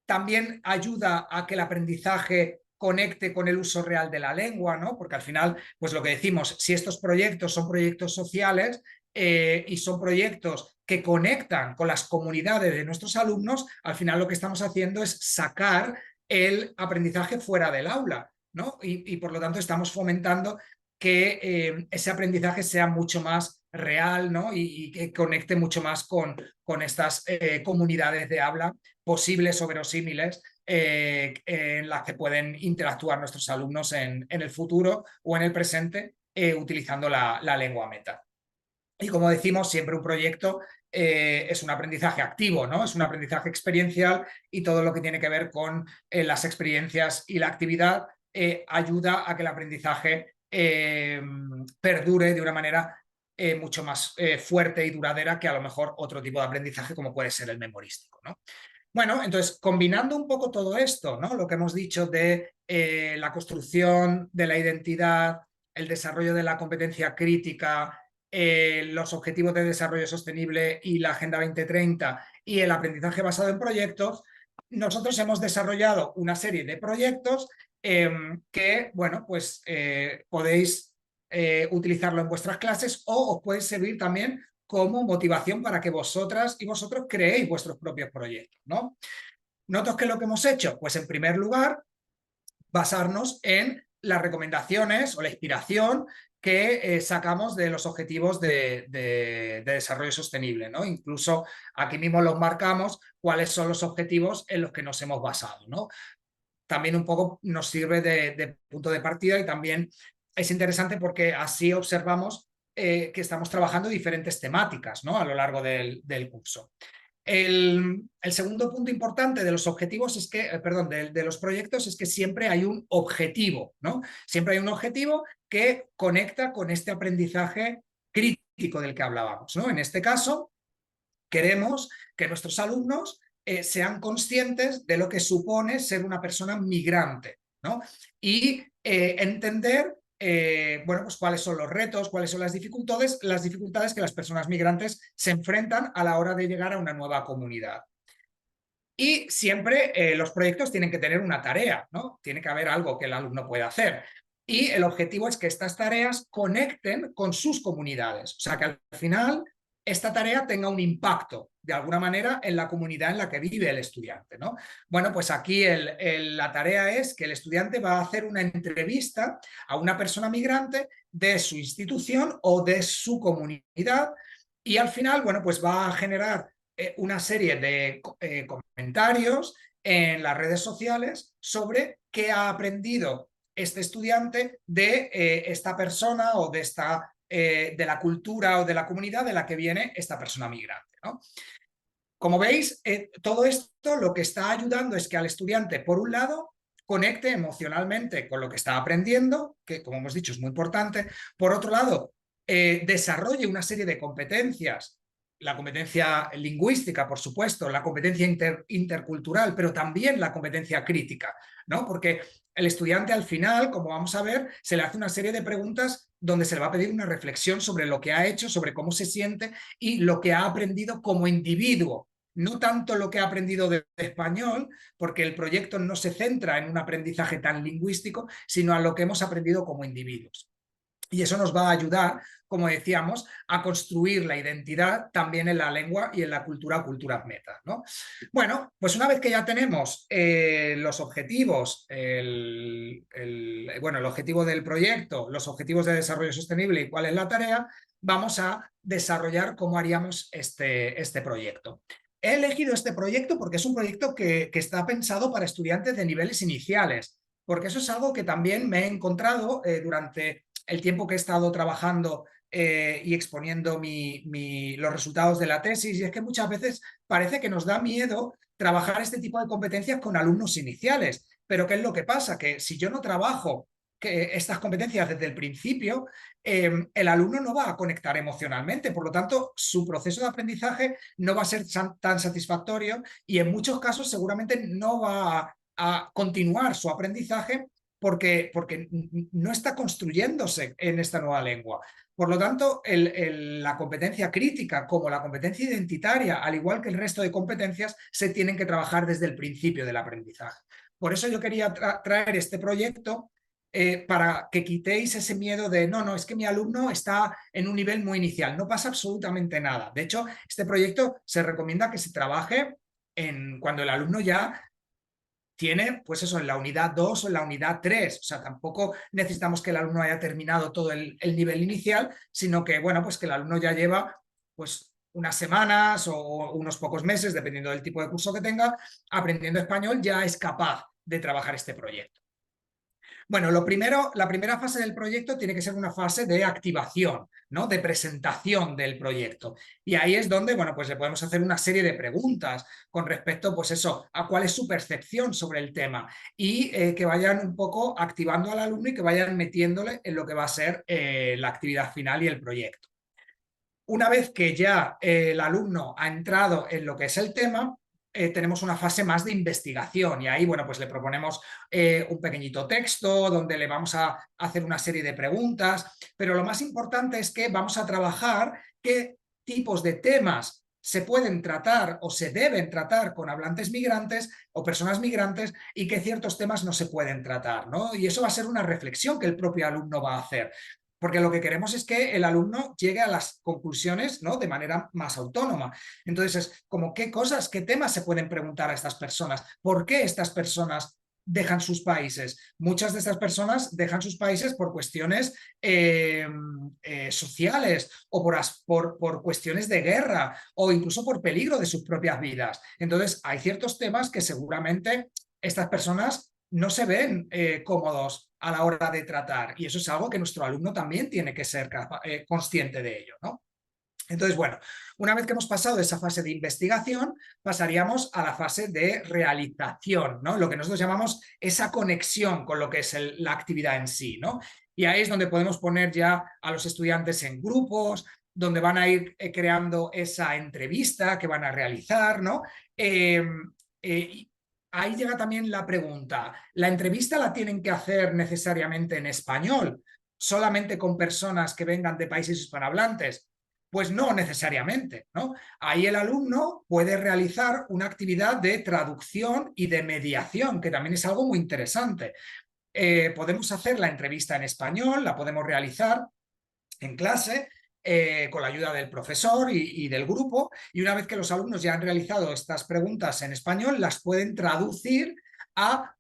También ayuda a que el aprendizaje conecte con el uso real de la lengua, ¿no? Porque al final, pues lo que decimos, si estos proyectos son proyectos sociales y son proyectos que conectan con las comunidades de nuestros alumnos, al final lo que estamos haciendo es sacar el aprendizaje fuera del aula, ¿no? Y por lo tanto estamos fomentando que ese aprendizaje sea mucho más real, ¿no? Y que conecte mucho más con estas comunidades de habla posibles o verosímiles en las que pueden interactuar nuestros alumnos en el futuro o en el presente utilizando la lengua meta. Y como decimos, siempre un proyecto es un aprendizaje activo, ¿no? Es un aprendizaje experiencial y todo lo que tiene que ver con las experiencias y la actividad ayuda a que el aprendizaje perdure de una manera mucho más fuerte y duradera que a lo mejor otro tipo de aprendizaje como puede ser el memorístico, ¿no? Bueno, entonces, combinando un poco todo esto, ¿no? Lo que hemos dicho de la construcción de la identidad, el desarrollo de la competencia crítica, los objetivos de desarrollo sostenible y la Agenda 2030 y el aprendizaje basado en proyectos, nosotros hemos desarrollado una serie de proyectos que, bueno, pues podéis utilizarlo en vuestras clases o os puede servir también como motivación para que vosotras y vosotros creéis vuestros propios proyectos, ¿no? ¿Nosotros qué es lo que hemos hecho? Pues en primer lugar, basarnos en las recomendaciones o la inspiración que sacamos de los objetivos de desarrollo sostenible, ¿no? Incluso aquí mismo los marcamos cuáles son los objetivos en los que nos hemos basado, ¿no? También un poco nos sirve de punto de partida y también es interesante porque así observamos que estamos trabajando diferentes temáticas, ¿no? A lo largo del curso. El segundo punto importante de los objetivos es que, perdón, de los proyectos es que siempre hay un objetivo, ¿no? Siempre hay un objetivo que conecta con este aprendizaje crítico del que hablábamos, ¿no? En este caso, queremos que nuestros alumnos sean conscientes de lo que supone ser una persona migrante, ¿no? Y entender bueno, pues cuáles son los retos, cuáles son las dificultades que las personas migrantes se enfrentan a la hora de llegar a una nueva comunidad. Y siempre los proyectos tienen que tener una tarea, ¿no? Tiene que haber algo que el alumno pueda hacer. Y el objetivo es que estas tareas conecten con sus comunidades. O sea, que al final esta tarea tenga un impacto de alguna manera en la comunidad en la que vive el estudiante, ¿no? Bueno, pues aquí la tarea es que el estudiante va a hacer una entrevista a una persona migrante de su institución o de su comunidad y al final, bueno, pues va a generar una serie de comentarios en las redes sociales sobre qué ha aprendido este estudiante de esta persona o de la cultura o de la comunidad de la que viene esta persona migrante, ¿no? Como veis, todo esto lo que está ayudando es que al estudiante, por un lado, conecte emocionalmente con lo que está aprendiendo, que como hemos dicho es muy importante. Por otro lado, desarrolle una serie de competencias, la competencia lingüística, por supuesto, la competencia intercultural, pero también la competencia crítica, ¿no? Porque el estudiante al final, como vamos a ver, se le hace una serie de preguntas donde se le va a pedir una reflexión sobre lo que ha hecho, sobre cómo se siente y lo que ha aprendido como individuo. No tanto lo que ha aprendido de español, porque el proyecto no se centra en un aprendizaje tan lingüístico, sino a lo que hemos aprendido como individuos. Y eso nos va a ayudar, como decíamos, a construir la identidad también en la lengua y en la cultura meta, ¿no? Bueno, pues una vez que ya tenemos los objetivos, bueno, el objetivo del proyecto, los objetivos de desarrollo sostenible y cuál es la tarea, vamos a desarrollar cómo haríamos este proyecto. He elegido este proyecto porque es un proyecto que está pensado para estudiantes de niveles iniciales, porque eso es algo que también me he encontrado durante el tiempo que he estado trabajando y exponiendo los resultados de la tesis, y es que muchas veces parece que nos da miedo trabajar este tipo de competencias con alumnos iniciales. Pero ¿qué es lo que pasa? Que si yo no trabajo estas competencias desde el principio, el alumno no va a conectar emocionalmente, por lo tanto, su proceso de aprendizaje no va a ser tan satisfactorio y en muchos casos seguramente no va a continuar su aprendizaje porque no está construyéndose en esta nueva lengua. Por lo tanto, la competencia crítica como la competencia identitaria, al igual que el resto de competencias, se tienen que trabajar desde el principio del aprendizaje. Por eso yo quería traer este proyecto para que quitéis ese miedo de no, es que mi alumno está en un nivel muy inicial. No pasa absolutamente nada. De hecho, este proyecto se recomienda que se trabaje cuando el alumno ya tiene, pues eso, en la unidad 2 o en la unidad 3. O sea, tampoco necesitamos que el alumno haya terminado todo el nivel inicial, sino que, bueno, pues que el alumno ya lleva, pues, unas semanas o unos pocos meses, dependiendo del tipo de curso que tenga, aprendiendo español, ya es capaz de trabajar este proyecto. Bueno, la primera fase del proyecto tiene que ser una fase de activación, ¿no? De presentación del proyecto. Y ahí es donde, bueno, pues le podemos hacer una serie de preguntas con respecto, pues eso, a cuál es su percepción sobre el tema y que vayan un poco activando al alumno y que vayan metiéndole en lo que va a ser la actividad final y el proyecto. Una vez que ya el alumno ha entrado en lo que es el tema, tenemos una fase más de investigación y ahí, bueno, pues le proponemos un pequeñito texto donde le vamos a hacer una serie de preguntas, pero lo más importante es que vamos a trabajar qué tipos de temas se pueden tratar o se deben tratar con hablantes migrantes o personas migrantes y qué ciertos temas no se pueden tratar, ¿no? Y eso va a ser una reflexión que el propio alumno va a hacer porque lo que queremos es que el alumno llegue a las conclusiones, ¿no? De manera más autónoma. Entonces, es como qué cosas, qué temas se pueden preguntar a estas personas, por qué estas personas dejan sus países. Muchas de estas personas dejan sus países por cuestiones sociales o por cuestiones de guerra o incluso por peligro de sus propias vidas. Entonces, hay ciertos temas que seguramente estas personas no se ven cómodos a la hora de tratar y eso es algo que nuestro alumno también tiene que ser consciente de ello, ¿no? Entonces, bueno, una vez que hemos pasado esa fase de investigación, pasaríamos a la fase de realización, ¿no? Lo que nosotros llamamos esa conexión con lo que es la actividad en sí, ¿no? Y ahí es donde podemos poner ya a los estudiantes en grupos, donde van a ir creando esa entrevista que van a realizar, ¿no? Eh, ahí llega también la pregunta, ¿la entrevista la tienen que hacer necesariamente en español? ¿Solamente con personas que vengan de países hispanohablantes? Pues no necesariamente, ¿no? Ahí el alumno puede realizar una actividad de traducción y de mediación, que también es algo muy interesante. Podemos hacer la entrevista en español, la podemos realizar en clase con la ayuda del profesor y del grupo, y una vez que los alumnos ya han realizado estas preguntas en español, las pueden traducir a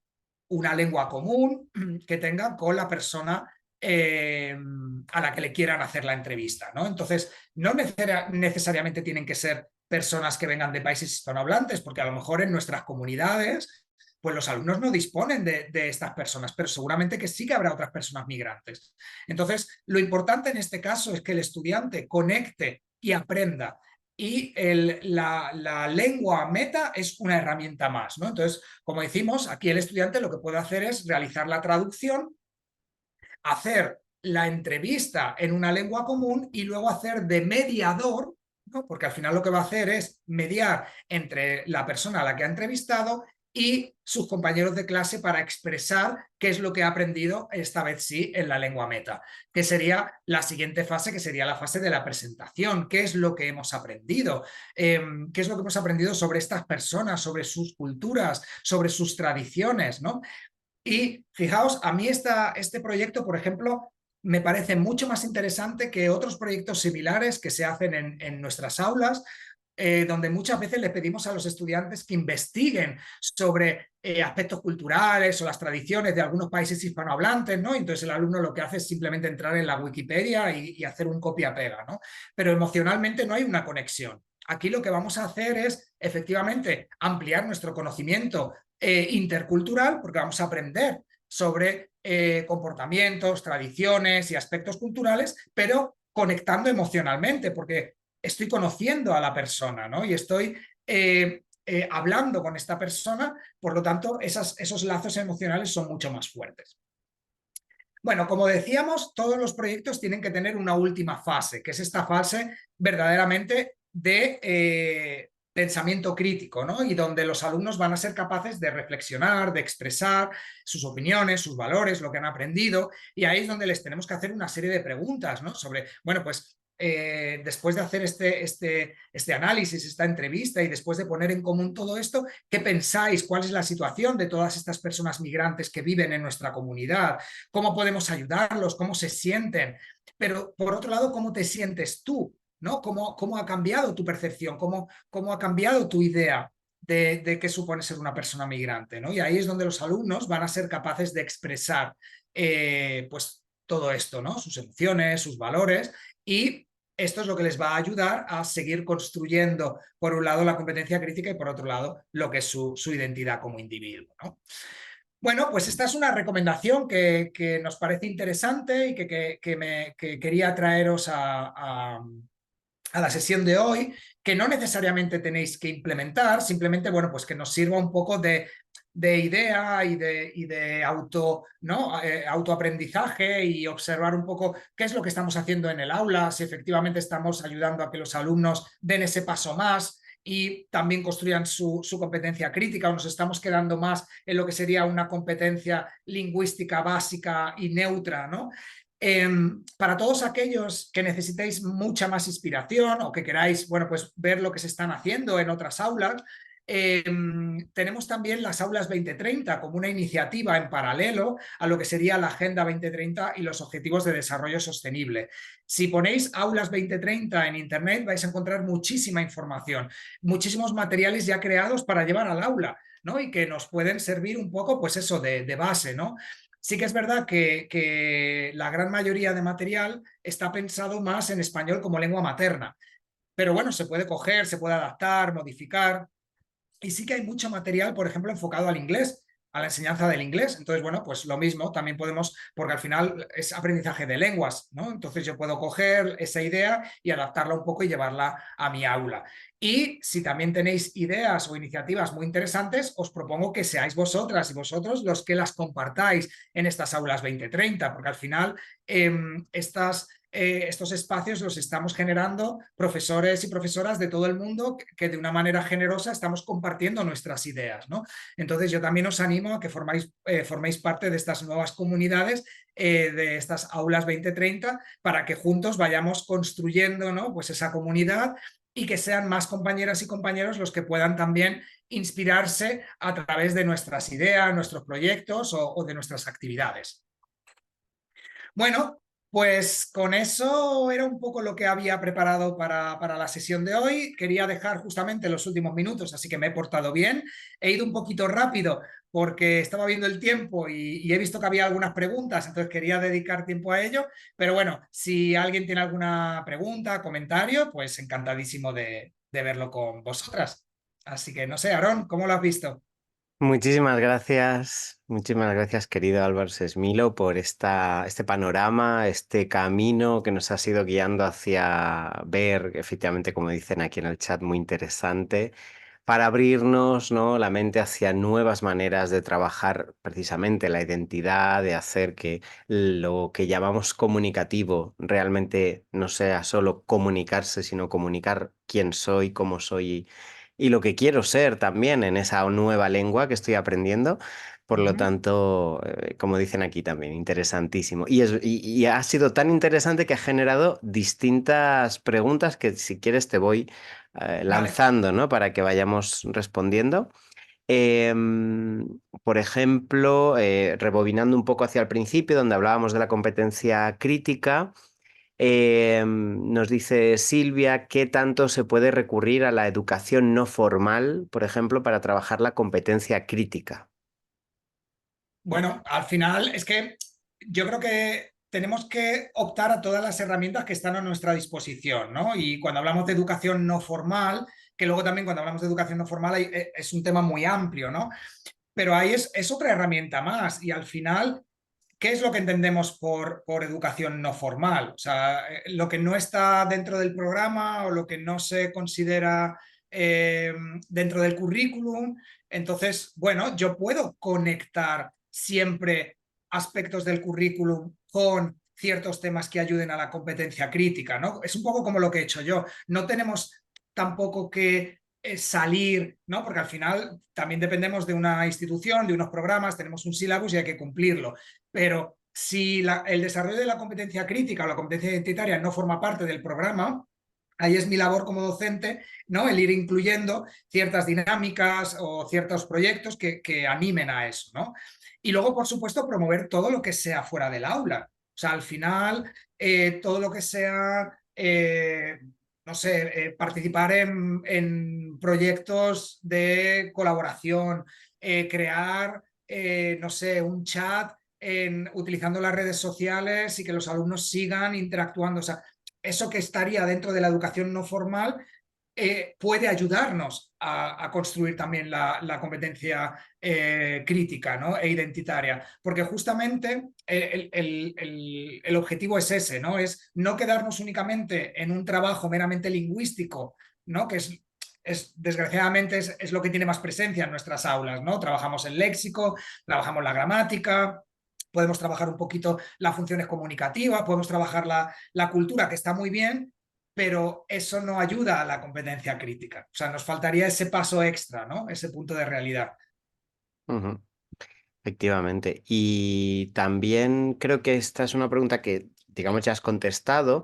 una lengua común que tengan con la persona a la que le quieran hacer la entrevista, ¿no? Entonces, no necesariamente tienen que ser personas que vengan de países hispanohablantes, porque a lo mejor en nuestras comunidades, pues los alumnos no disponen de estas personas, pero seguramente que sí que habrá otras personas migrantes. Entonces, lo importante en este caso es que el estudiante conecte y aprenda y la lengua meta es una herramienta más, ¿no? Entonces, como decimos, aquí el estudiante lo que puede hacer es realizar la traducción, hacer la entrevista en una lengua común y luego hacer de mediador, ¿no? Porque al final lo que va a hacer es mediar entre la persona a la que ha entrevistado y sus compañeros de clase para expresar qué es lo que ha aprendido, esta vez sí, en la lengua meta, que sería la siguiente fase, que sería la fase de la presentación. ¿Qué es lo que hemos aprendido? ¿Qué es lo que hemos aprendido sobre estas personas, sobre sus culturas, sobre sus tradiciones, ¿no? Y fijaos, a mí este proyecto, por ejemplo, me parece mucho más interesante que otros proyectos similares que se hacen en nuestras aulas, donde muchas veces le pedimos a los estudiantes que investiguen sobre aspectos culturales o las tradiciones de algunos países hispanohablantes, ¿no? Entonces el alumno lo que hace es simplemente entrar en la Wikipedia y hacer un copia-pega, ¿no? Pero emocionalmente no hay una conexión. Aquí lo que vamos a hacer es efectivamente ampliar nuestro conocimiento intercultural, porque vamos a aprender sobre comportamientos, tradiciones y aspectos culturales, pero conectando emocionalmente, porque estoy conociendo a la persona, ¿no? Y estoy hablando con esta persona, por lo tanto, esos lazos emocionales son mucho más fuertes. Bueno, como decíamos, todos los proyectos tienen que tener una última fase, que es esta fase verdaderamente de pensamiento crítico, ¿no? Y donde los alumnos van a ser capaces de reflexionar, de expresar sus opiniones, sus valores, lo que han aprendido, y ahí es donde les tenemos que hacer una serie de preguntas, ¿no? Sobre, bueno, pues después de hacer este análisis, esta entrevista y después de poner en común todo esto, ¿qué pensáis? ¿Cuál es la situación de todas estas personas migrantes que viven en nuestra comunidad? ¿Cómo podemos ayudarlos? ¿Cómo se sienten? Pero por otro lado, ¿cómo te sientes tú? ¿No? ¿Cómo ha cambiado tu percepción? ¿Cómo ha cambiado tu idea de qué supone ser una persona migrante? ¿No? Y ahí es donde los alumnos van a ser capaces de expresar pues todo esto, ¿no? Sus emociones, sus valores, y esto es lo que les va a ayudar a seguir construyendo, por un lado, la competencia crítica y por otro lado, lo que es su identidad como individuo, ¿no? Bueno, pues esta es una recomendación que nos parece interesante y que quería traeros a la sesión de hoy, que no necesariamente tenéis que implementar, simplemente, bueno, pues que nos sirva un poco de idea y de auto, ¿no? Autoaprendizaje y observar un poco qué es lo que estamos haciendo en el aula, si efectivamente estamos ayudando a que los alumnos den ese paso más y también construyan su competencia crítica, o nos estamos quedando más en lo que sería una competencia lingüística básica y neutra, ¿no? Para todos aquellos que necesitéis mucha más inspiración o que queráis, bueno, pues ver lo que se están haciendo en otras aulas, tenemos también las aulas 2030 como una iniciativa en paralelo a lo que sería la Agenda 2030 y los Objetivos de Desarrollo Sostenible. Si ponéis aulas 2030 en Internet vais a encontrar muchísima información, muchísimos materiales ya creados para llevar al aula, ¿no? Y que nos pueden servir un poco, pues eso, de base, ¿no? Sí que es verdad que la gran mayoría de material está pensado más en español como lengua materna, pero bueno, se puede coger, se puede adaptar, modificar. Y sí que hay mucho material, por ejemplo, enfocado al inglés, a la enseñanza del inglés. Entonces, bueno, pues lo mismo, también podemos, porque al final es aprendizaje de lenguas, ¿no? Entonces yo puedo coger esa idea y adaptarla un poco y llevarla a mi aula. Y si también tenéis ideas o iniciativas muy interesantes, os propongo que seáis vosotras y vosotros los que las compartáis en estas aulas 2030, porque al final estos espacios los estamos generando profesores y profesoras de todo el mundo que de una manera generosa estamos compartiendo nuestras ideas, ¿no? Entonces yo también os animo a que forméis parte de estas nuevas comunidades, de estas aulas 2030, para que juntos vayamos construyendo, ¿no? Pues esa comunidad y que sean más compañeras y compañeros los que puedan también inspirarse a través de nuestras ideas, nuestros proyectos o de nuestras actividades. Bueno, pues con eso era un poco lo que había preparado para la sesión de hoy. Quería dejar justamente los últimos minutos, así que me he portado bien. He ido un poquito rápido porque estaba viendo el tiempo y he visto que había algunas preguntas, entonces quería dedicar tiempo a ello. Pero bueno, si alguien tiene alguna pregunta, comentario, pues encantadísimo de verlo con vosotras. Así que no sé, Aarón, ¿cómo lo has visto? Muchísimas gracias, querido Álvaro Sesmilo, por este panorama, este camino que nos has ido guiando hacia ver, efectivamente, como dicen aquí en el chat, muy interesante, para abrirnos, ¿no? La mente hacia nuevas maneras de trabajar precisamente la identidad, de hacer que lo que llamamos comunicativo realmente no sea solo comunicarse, sino comunicar quién soy, cómo soy y lo que quiero ser también en esa nueva lengua que estoy aprendiendo. Por lo Ujú. tanto, como dicen aquí también, interesantísimo. Y ha sido tan interesante que ha generado distintas preguntas que si quieres te voy Vale, lanzando, ¿no? Para que vayamos respondiendo. Por ejemplo, rebobinando un poco hacia el principio, donde hablábamos de la competencia crítica, nos dice Silvia, ¿qué tanto se puede recurrir a la educación no formal, por ejemplo, para trabajar la competencia crítica? Bueno, al final es que yo creo que tenemos que optar a todas las herramientas que están a nuestra disposición, ¿no? Y cuando hablamos de educación no formal, que luego también cuando hablamos de educación no formal es un tema muy amplio, ¿no? Pero ahí es otra herramienta más y al final, ¿qué es lo que entendemos por educación no formal? O sea, lo que no está dentro del programa o lo que no se considera eh, dentro del currículum. Entonces, bueno, yo puedo conectar siempre aspectos del currículum con ciertos temas que ayuden a la competencia crítica, ¿no? Es un poco como lo que he hecho yo. No tenemos tampoco que salir, ¿no? Porque al final también dependemos de una institución, de unos programas, tenemos un sílabus y hay que cumplirlo. Pero si el desarrollo de la competencia crítica o la competencia identitaria no forma parte del programa, ahí es mi labor como docente, ¿no? El ir incluyendo ciertas dinámicas o ciertos proyectos que animen a eso, ¿no? Y luego, por supuesto, promover todo lo que sea fuera del aula. O sea, al final, todo lo que sea, no sé, participar en proyectos de colaboración, crear, no sé, un chat utilizando las redes sociales y que los alumnos sigan interactuando. O sea, eso que estaría dentro de la educación no formal puede ayudarnos a construir también la competencia crítica, ¿no? E identitaria, porque justamente el objetivo es ese, ¿no? Es no quedarnos únicamente en un trabajo meramente lingüístico, ¿no? Que desgraciadamente es lo que tiene más presencia en nuestras aulas, ¿no? Trabajamos el léxico, trabajamos la gramática, podemos trabajar un poquito las funciones comunicativas, podemos trabajar la cultura, que está muy bien, pero eso no ayuda a la competencia crítica. O sea, nos faltaría ese paso extra, ¿no? Ese punto de realidad. Ujú. Efectivamente. Y también creo que esta es una pregunta que, digamos, ya has contestado,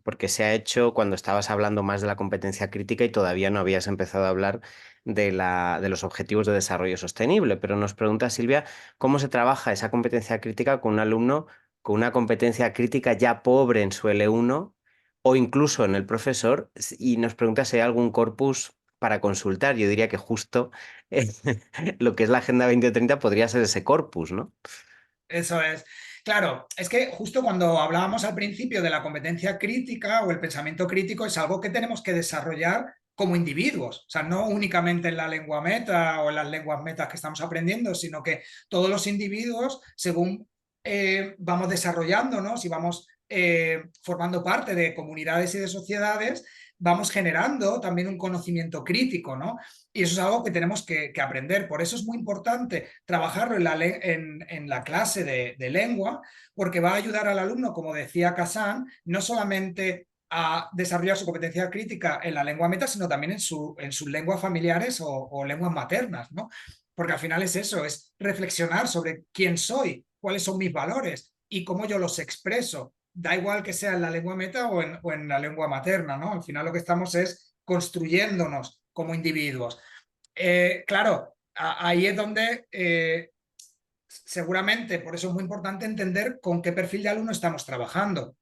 porque se ha hecho cuando estabas hablando más de la competencia crítica y todavía no habías empezado a hablar de los objetivos de desarrollo sostenible. Pero nos pregunta Silvia, ¿cómo se trabaja esa competencia crítica con un alumno con una competencia crítica ya pobre en su L1 o incluso en el profesor? Y nos pregunta si hay algún corpus para consultar. Yo diría que justo lo que es la Agenda 2030 podría ser ese corpus, ¿no? Eso es. Claro, es que justo cuando hablábamos al principio de la competencia crítica o el pensamiento crítico es algo que tenemos que desarrollar como individuos, o sea, no únicamente en la lengua meta o en las lenguas metas que estamos aprendiendo, sino que todos los individuos, según vamos desarrollándonos y vamos formando parte de comunidades y de sociedades, vamos generando también un conocimiento crítico, ¿no? Y eso es algo que tenemos que aprender. Por eso es muy importante trabajarlo en la clase de lengua, porque va a ayudar al alumno, como decía Kazan, no solamente a desarrollar su competencia crítica en la lengua meta, sino también en sus lenguas familiares o lenguas maternas, ¿no? Porque al final es eso, es reflexionar sobre quién soy, cuáles son mis valores y cómo yo los expreso. Da igual que sea en la lengua meta o en la lengua materna, ¿no? Al final lo que estamos es construyéndonos como individuos. Claro, ahí es donde seguramente, por eso es muy importante entender con qué perfil de alumno estamos trabajando.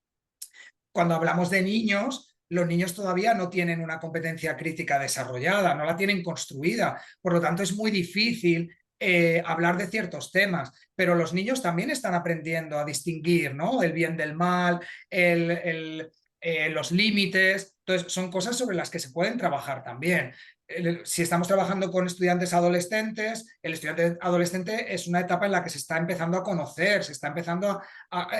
Cuando hablamos de niños, los niños todavía no tienen una competencia crítica desarrollada, no la tienen construida, por lo tanto es muy difícil hablar de ciertos temas, pero los niños también están aprendiendo a distinguir, ¿no? El bien del mal, los límites, entonces son cosas sobre las que se pueden trabajar también. Si estamos trabajando con estudiantes adolescentes, el estudiante adolescente es una etapa en la que se está empezando a conocer, se está empezando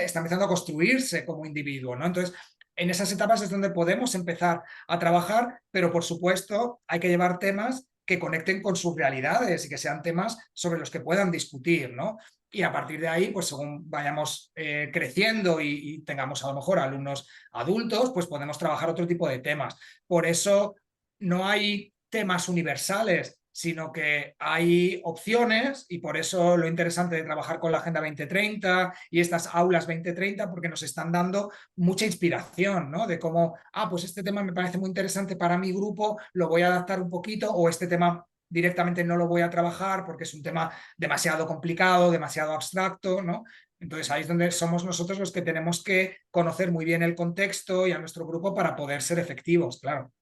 está empezando a construirse como individuo, ¿no? Entonces, en esas etapas es donde podemos empezar a trabajar, pero por supuesto hay que llevar temas que conecten con sus realidades y que sean temas sobre los que puedan discutir, ¿no? Y a partir de ahí, pues según vayamos creciendo y tengamos a lo mejor alumnos adultos, pues podemos trabajar otro tipo de temas. Por eso no hay temas universales, sino que hay opciones y por eso lo interesante de trabajar con la Agenda 2030 y estas aulas 2030, porque nos están dando mucha inspiración, ¿no? De cómo, pues este tema me parece muy interesante para mi grupo, lo voy a adaptar un poquito, o este tema directamente no lo voy a trabajar porque es un tema demasiado complicado, demasiado abstracto, ¿no? Entonces ahí es donde somos nosotros los que tenemos que conocer muy bien el contexto y a nuestro grupo para poder ser efectivos, claro.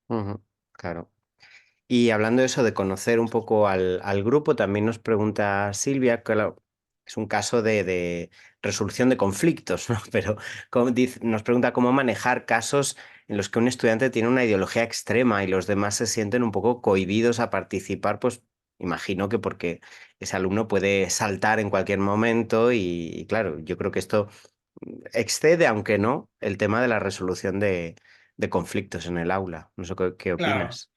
Ujú, claro. Y hablando de eso, de conocer un poco al grupo, también nos pregunta Silvia, claro, es un caso de resolución de conflictos, ¿no? Pero nos pregunta cómo manejar casos en los que un estudiante tiene una ideología extrema y los demás se sienten un poco cohibidos a participar, pues imagino que porque ese alumno puede saltar en cualquier momento y claro, yo creo que esto excede, aunque no, el tema de la resolución de conflictos en el aula. No sé qué Claro. opinas.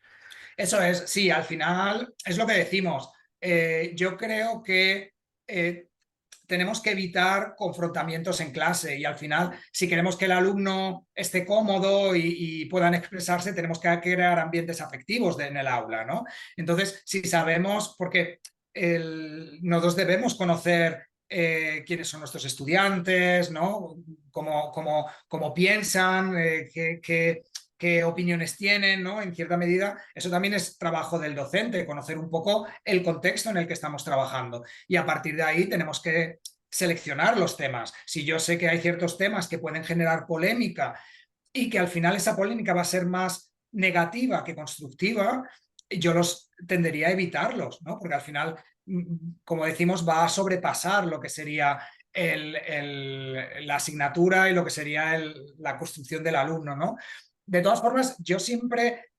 Eso es, sí, al final es lo que decimos. Yo creo que eh, tenemos que evitar confrontamientos en clase y al final, si queremos que el alumno esté cómodo y puedan expresarse, tenemos que crear ambientes afectivos en el aula, ¿no? Entonces, si sabemos, porque nosotros debemos conocer quiénes son nuestros estudiantes, ¿no? Cómo piensan, qué opiniones tienen, ¿no? En cierta medida, eso también es trabajo del docente, conocer un poco el contexto en el que estamos trabajando. Y a partir de ahí tenemos que seleccionar los temas. Si yo sé que hay ciertos temas que pueden generar polémica y que al final esa polémica va a ser más negativa que constructiva, yo los tendería a evitarlos, ¿no? Porque al final, como decimos, va a sobrepasar lo que sería la asignatura y lo que sería la construcción del alumno, ¿no? De todas formas, yo siempre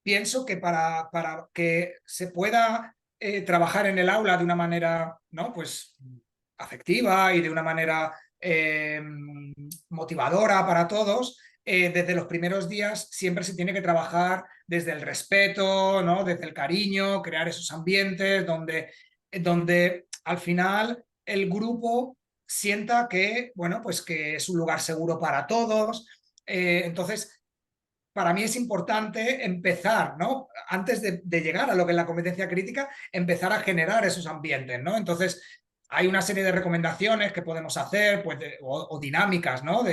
pienso que para que se pueda trabajar en el aula de una manera, ¿no? Pues afectiva y de una manera motivadora para todos, desde los primeros días siempre se tiene que trabajar desde el respeto, ¿no? Desde el cariño, crear esos ambientes donde al final el grupo sienta que, bueno, pues que es un lugar seguro para todos. Entonces, para mí es importante empezar, ¿no? Antes de llegar a lo que es la competencia crítica, empezar a generar esos ambientes, ¿no? Entonces, hay una serie de recomendaciones que podemos hacer, pues, o dinámicas, ¿no?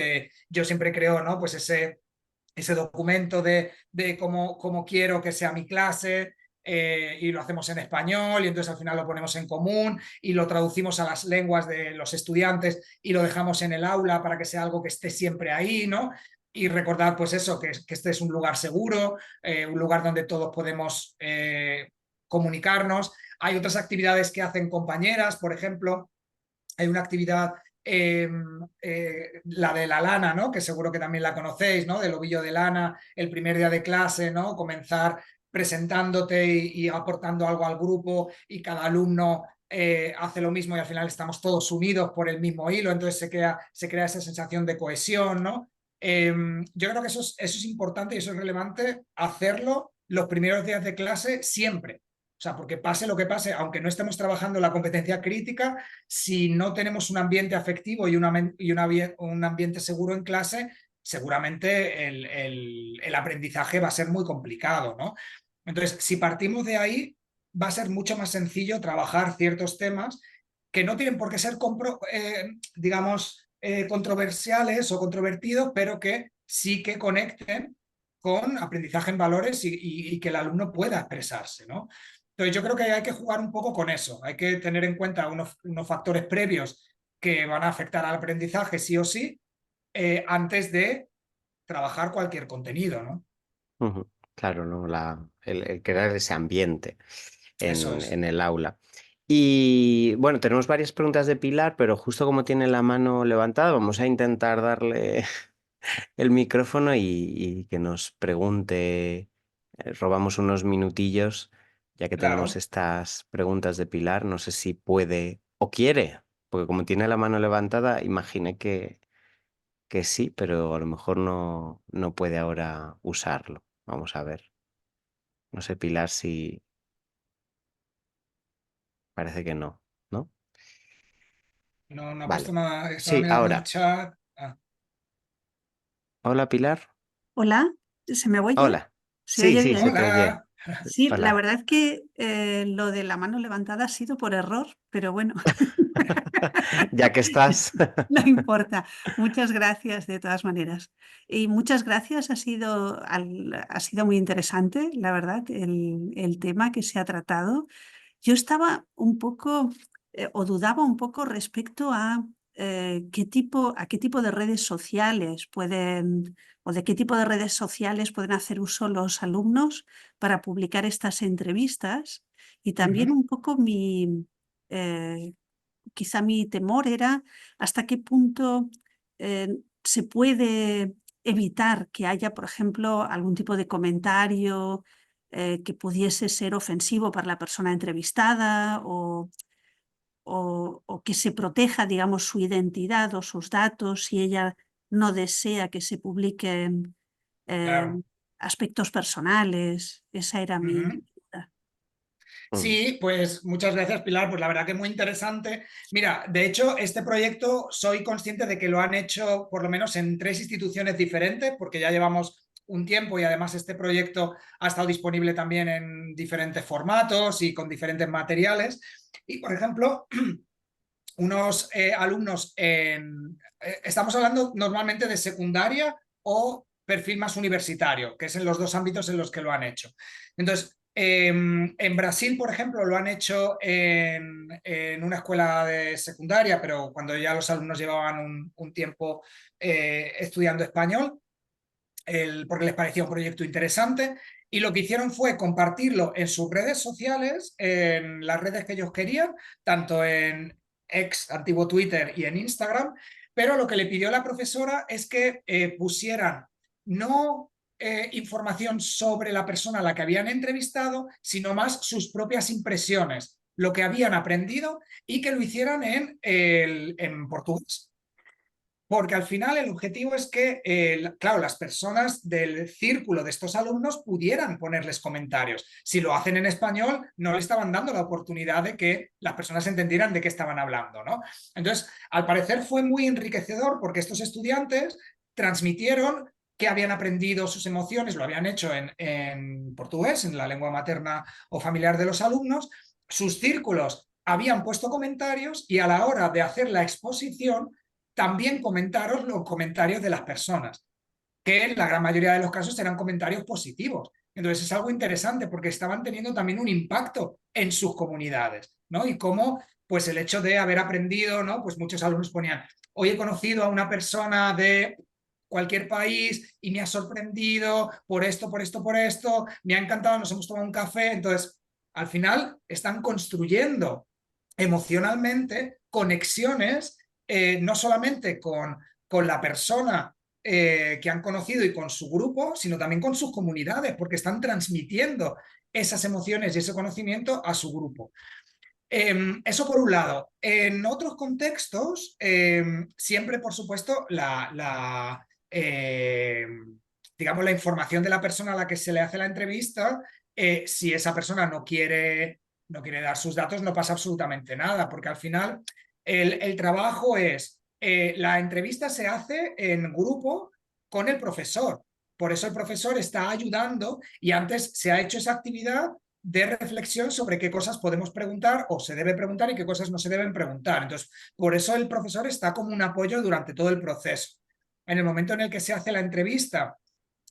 Yo siempre creo, ¿no? Pues ese documento de cómo quiero que sea mi clase, y lo hacemos en español y entonces al final lo ponemos en común y lo traducimos a las lenguas de los estudiantes y lo dejamos en el aula para que sea algo que esté siempre ahí, ¿no? Y recordar pues eso, que este es un lugar seguro, un lugar donde todos podemos comunicarnos. Hay otras actividades que hacen compañeras, por ejemplo, hay una actividad, la de la lana, ¿no? Que seguro que también la conocéis, ¿no? Del ovillo de lana, el primer día de clase, ¿no? Comenzar presentándote y aportando algo al grupo y cada alumno hace lo mismo y al final estamos todos unidos por el mismo hilo, entonces se crea esa sensación de cohesión, ¿no? Yo creo que eso es importante y eso es relevante hacerlo los primeros días de clase siempre. O sea, porque pase lo que pase, aunque no estemos trabajando la competencia crítica, si no tenemos un ambiente afectivo un ambiente seguro en clase, seguramente el aprendizaje va a ser muy complicado, ¿no? Entonces, si partimos de ahí, va a ser mucho más sencillo trabajar ciertos temas que no tienen por qué ser, digamos, controversiales o controvertidos, pero que sí que conecten con aprendizaje en valores y que el alumno pueda expresarse, ¿no? Entonces yo creo que hay que jugar un poco con eso, hay que tener en cuenta unos factores previos que van a afectar al aprendizaje sí o sí, antes de trabajar cualquier contenido, ¿no? Ujú. Claro, ¿no? El crear ese ambiente Eso es, en el aula. Y bueno, tenemos varias preguntas de Pilar, pero justo como tiene la mano levantada, vamos a intentar darle el micrófono y que nos pregunte. Robamos unos minutillos, ya que tenemos claro. estas preguntas de Pilar. No sé si puede o quiere, porque como tiene la mano levantada, imaginé que sí, pero a lo mejor no puede ahora usarlo. Vamos a ver. No sé, Pilar, si parece que no, ¿no? No, no ha puesto Vale. nada, estaba Sí, mirando el ahora. chat. Hola, Pilar. Hola, ¿se me oye? Hola. ¿Se Sí, oye sí, se bien? te oye. Hola, Sí, la Hola. verdad que lo de la mano levantada ha sido por error, pero bueno, Ya que estás. no importa. Muchas gracias de todas maneras. Y muchas gracias, ha sido muy interesante, la verdad, el tema que se ha tratado. Yo estaba un poco, o dudaba un poco respecto a a qué tipo de redes sociales pueden, o de qué tipo de redes sociales pueden hacer uso los alumnos para publicar estas entrevistas. Y también Ujú, un poco eh, quizá mi temor era hasta qué punto se puede evitar que haya, por ejemplo, algún tipo de comentario que pudiese ser ofensivo para la persona entrevistada o que se proteja, digamos, su identidad o sus datos si ella no desea que se publiquen eh, claro. aspectos personales. Esa era mi Ujú. duda. Mm. Sí, pues muchas gracias, Pilar. Pues la verdad que muy interesante. Mira, de hecho, este proyecto soy consciente de que lo han hecho por lo menos en 3 instituciones diferentes, porque ya llevamos un tiempo y además este proyecto ha estado disponible también en diferentes formatos y con diferentes materiales. Y, por ejemplo, unos alumnos estamos hablando normalmente de secundaria o perfil más universitario, que es en los dos ámbitos en los que lo han hecho. Entonces, en Brasil, por ejemplo, lo han hecho en una escuela de secundaria, pero cuando ya los alumnos llevaban un tiempo estudiando español, porque les parecía un proyecto interesante, y lo que hicieron fue compartirlo en sus redes sociales, en las redes que ellos querían, tanto en ex, antiguo Twitter, y en Instagram, pero lo que le pidió la profesora es que pusieran no información sobre la persona a la que habían entrevistado, sino más sus propias impresiones, lo que habían aprendido, y que lo hicieran en portugués. Porque al final el objetivo es que, claro, las personas del círculo de estos alumnos pudieran ponerles comentarios. Si lo hacen en español, no le estaban dando la oportunidad de que las personas entendieran de qué estaban hablando, ¿no? Entonces, al parecer fue muy enriquecedor porque estos estudiantes transmitieron que habían aprendido sus emociones, lo habían hecho en portugués, en la lengua materna o familiar de los alumnos, sus círculos habían puesto comentarios y a la hora de hacer la exposición también comentaros los comentarios de las personas, que en la gran mayoría de los casos eran comentarios positivos. Entonces es algo interesante porque estaban teniendo también un impacto en sus comunidades, ¿no? Y cómo, pues el hecho de haber aprendido, ¿no? Pues muchos alumnos ponían, hoy he conocido a una persona de cualquier país y me ha sorprendido por esto, por esto, por esto, me ha encantado, nos hemos tomado un café. Entonces, al final están construyendo emocionalmente conexiones, no solamente con la persona que han conocido y con su grupo, sino también con sus comunidades, porque están transmitiendo esas emociones y ese conocimiento a su grupo. Eso por un lado. En otros contextos, siempre, por supuesto, digamos, la información de la persona a la que se le hace la entrevista, si esa persona no quiere dar sus datos, no pasa absolutamente nada, porque al final el trabajo es, la entrevista se hace en grupo con el profesor. Por eso el profesor está ayudando y antes se ha hecho esa actividad de reflexión sobre qué cosas podemos preguntar o se debe preguntar y qué cosas no se deben preguntar. Entonces, por eso el profesor está como un apoyo durante todo el proceso. En el momento en el que se hace la entrevista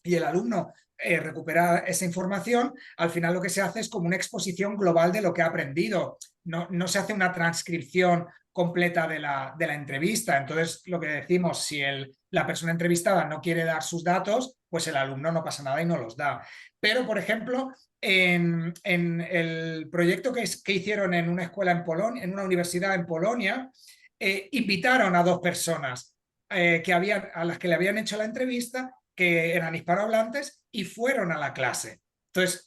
y el alumno recupera esa información, al final lo que se hace es como una exposición global de lo que ha aprendido. No se hace una transcripción completa de la entrevista. Entonces, lo que decimos, si la persona entrevistada no quiere dar sus datos, pues el alumno no pasa nada y no los da. Pero, por ejemplo, en el proyecto que hicieron en una escuela en Polonia, en una universidad en Polonia, invitaron a 2 personas a las que le habían hecho la entrevista, que eran hispanohablantes, y fueron a la clase. Entonces,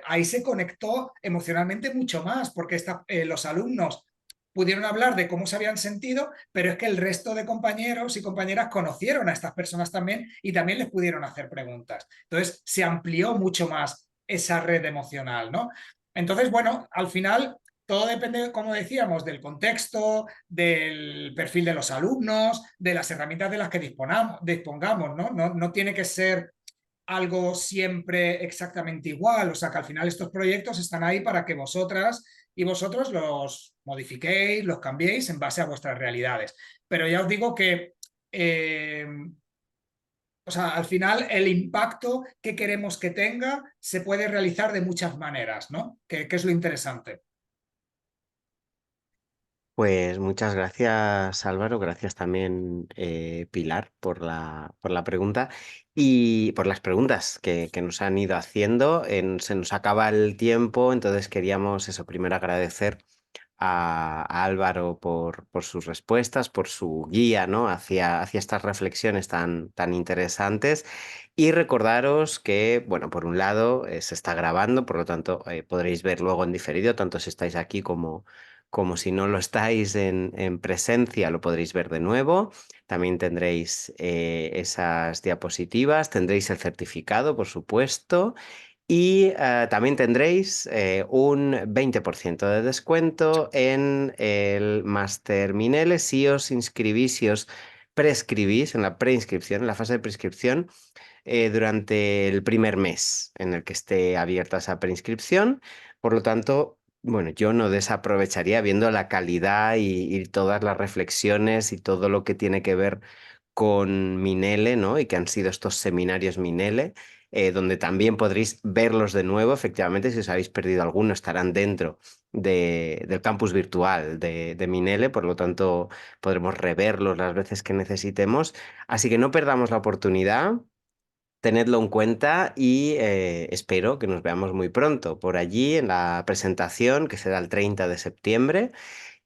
ahí se conectó emocionalmente mucho más, porque los alumnos pudieron hablar de cómo se habían sentido, pero es que el resto de compañeros y compañeras conocieron a estas personas también y también les pudieron hacer preguntas. Entonces, se amplió mucho más esa red emocional, ¿no? Entonces, bueno, al final todo depende, como decíamos, del contexto, del perfil de los alumnos, de las herramientas de las que dispongamos, ¿no? No tiene que ser algo siempre exactamente igual. O sea, que al final estos proyectos están ahí para que vosotras y vosotros los modifiquéis, los cambiéis en base a vuestras realidades. Pero ya os digo que eh, o sea, al final el impacto que queremos que tenga se puede realizar de muchas maneras, ¿no? Que es lo interesante. Pues muchas gracias, Álvaro. Gracias también, Pilar, por la pregunta y por las preguntas que nos han ido haciendo. Se nos acaba el tiempo, entonces queríamos eso, primero agradecer a Álvaro por sus respuestas, por su guía, ¿no? Hacia estas reflexiones tan interesantes. Y recordaros que, bueno, por un lado, se está grabando, por lo tanto, podréis ver luego en diferido, tanto si estáis aquí como si no lo estáis en presencia, lo podréis ver de nuevo. También tendréis esas diapositivas, tendréis el certificado, por supuesto. Y también tendréis un 20% de descuento en el Máster Minele si os inscribís, si os prescribís en la preinscripción, en la fase de prescripción, durante el primer mes en el que esté abierta esa preinscripción. Por lo tanto, bueno, yo no desaprovecharía viendo la calidad y todas las reflexiones y todo lo que tiene que ver con Minele, ¿no? Y que han sido estos seminarios Minele, donde también podréis verlos de nuevo. Efectivamente, si os habéis perdido alguno, estarán dentro del campus virtual de Minele, por lo tanto, podremos reverlos las veces que necesitemos. Así que no perdamos la oportunidad. Tenedlo en cuenta y espero que nos veamos muy pronto por allí en la presentación que será el 30 de septiembre,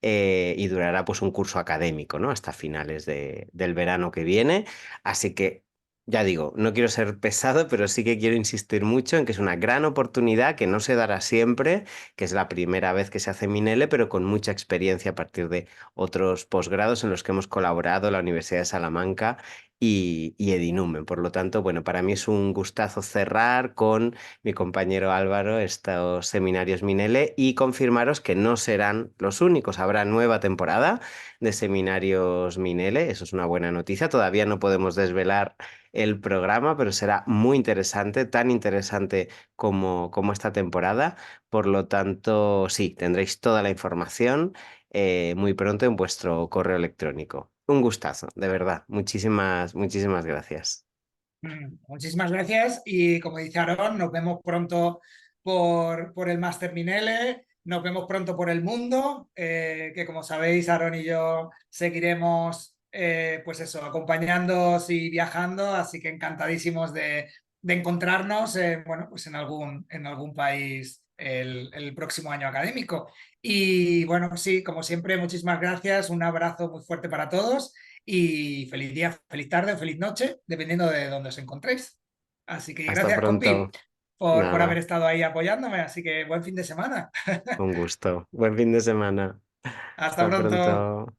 y durará pues un curso académico, ¿no? Hasta finales del verano que viene. Así que, ya digo, no quiero ser pesado, pero sí que quiero insistir mucho en que es una gran oportunidad que no se dará siempre, que es la primera vez que se hace Minele, pero con mucha experiencia a partir de otros posgrados en los que hemos colaborado, la Universidad de Salamanca y Edinumen. Por lo tanto, bueno, para mí es un gustazo cerrar con mi compañero Álvaro estos seminarios Minele y confirmaros que no serán los únicos. Habrá nueva temporada de seminarios Minele, eso es una buena noticia. Todavía no podemos desvelar el programa, pero será muy interesante, tan interesante como esta temporada. Por lo tanto, sí, tendréis toda la información muy pronto en vuestro correo electrónico. Un gustazo, de verdad. Muchísimas, muchísimas gracias. Muchísimas gracias y como dice Aaron, nos vemos pronto por el Master Minele, nos vemos pronto por el mundo, que como sabéis, Aaron y yo seguiremos pues eso, acompañándoos y viajando, así que encantadísimos de encontrarnos bueno, pues en algún país el próximo año académico. Y bueno, sí, como siempre, muchísimas gracias, un abrazo muy fuerte para todos y feliz día, feliz tarde o feliz noche, dependiendo de dónde os encontréis. Así que Hasta gracias, compi, pronto. por haber Nada, estado ahí apoyándome. Así que buen fin de semana. un gusto. Buen fin de semana. Hasta Hasta pronto. pronto.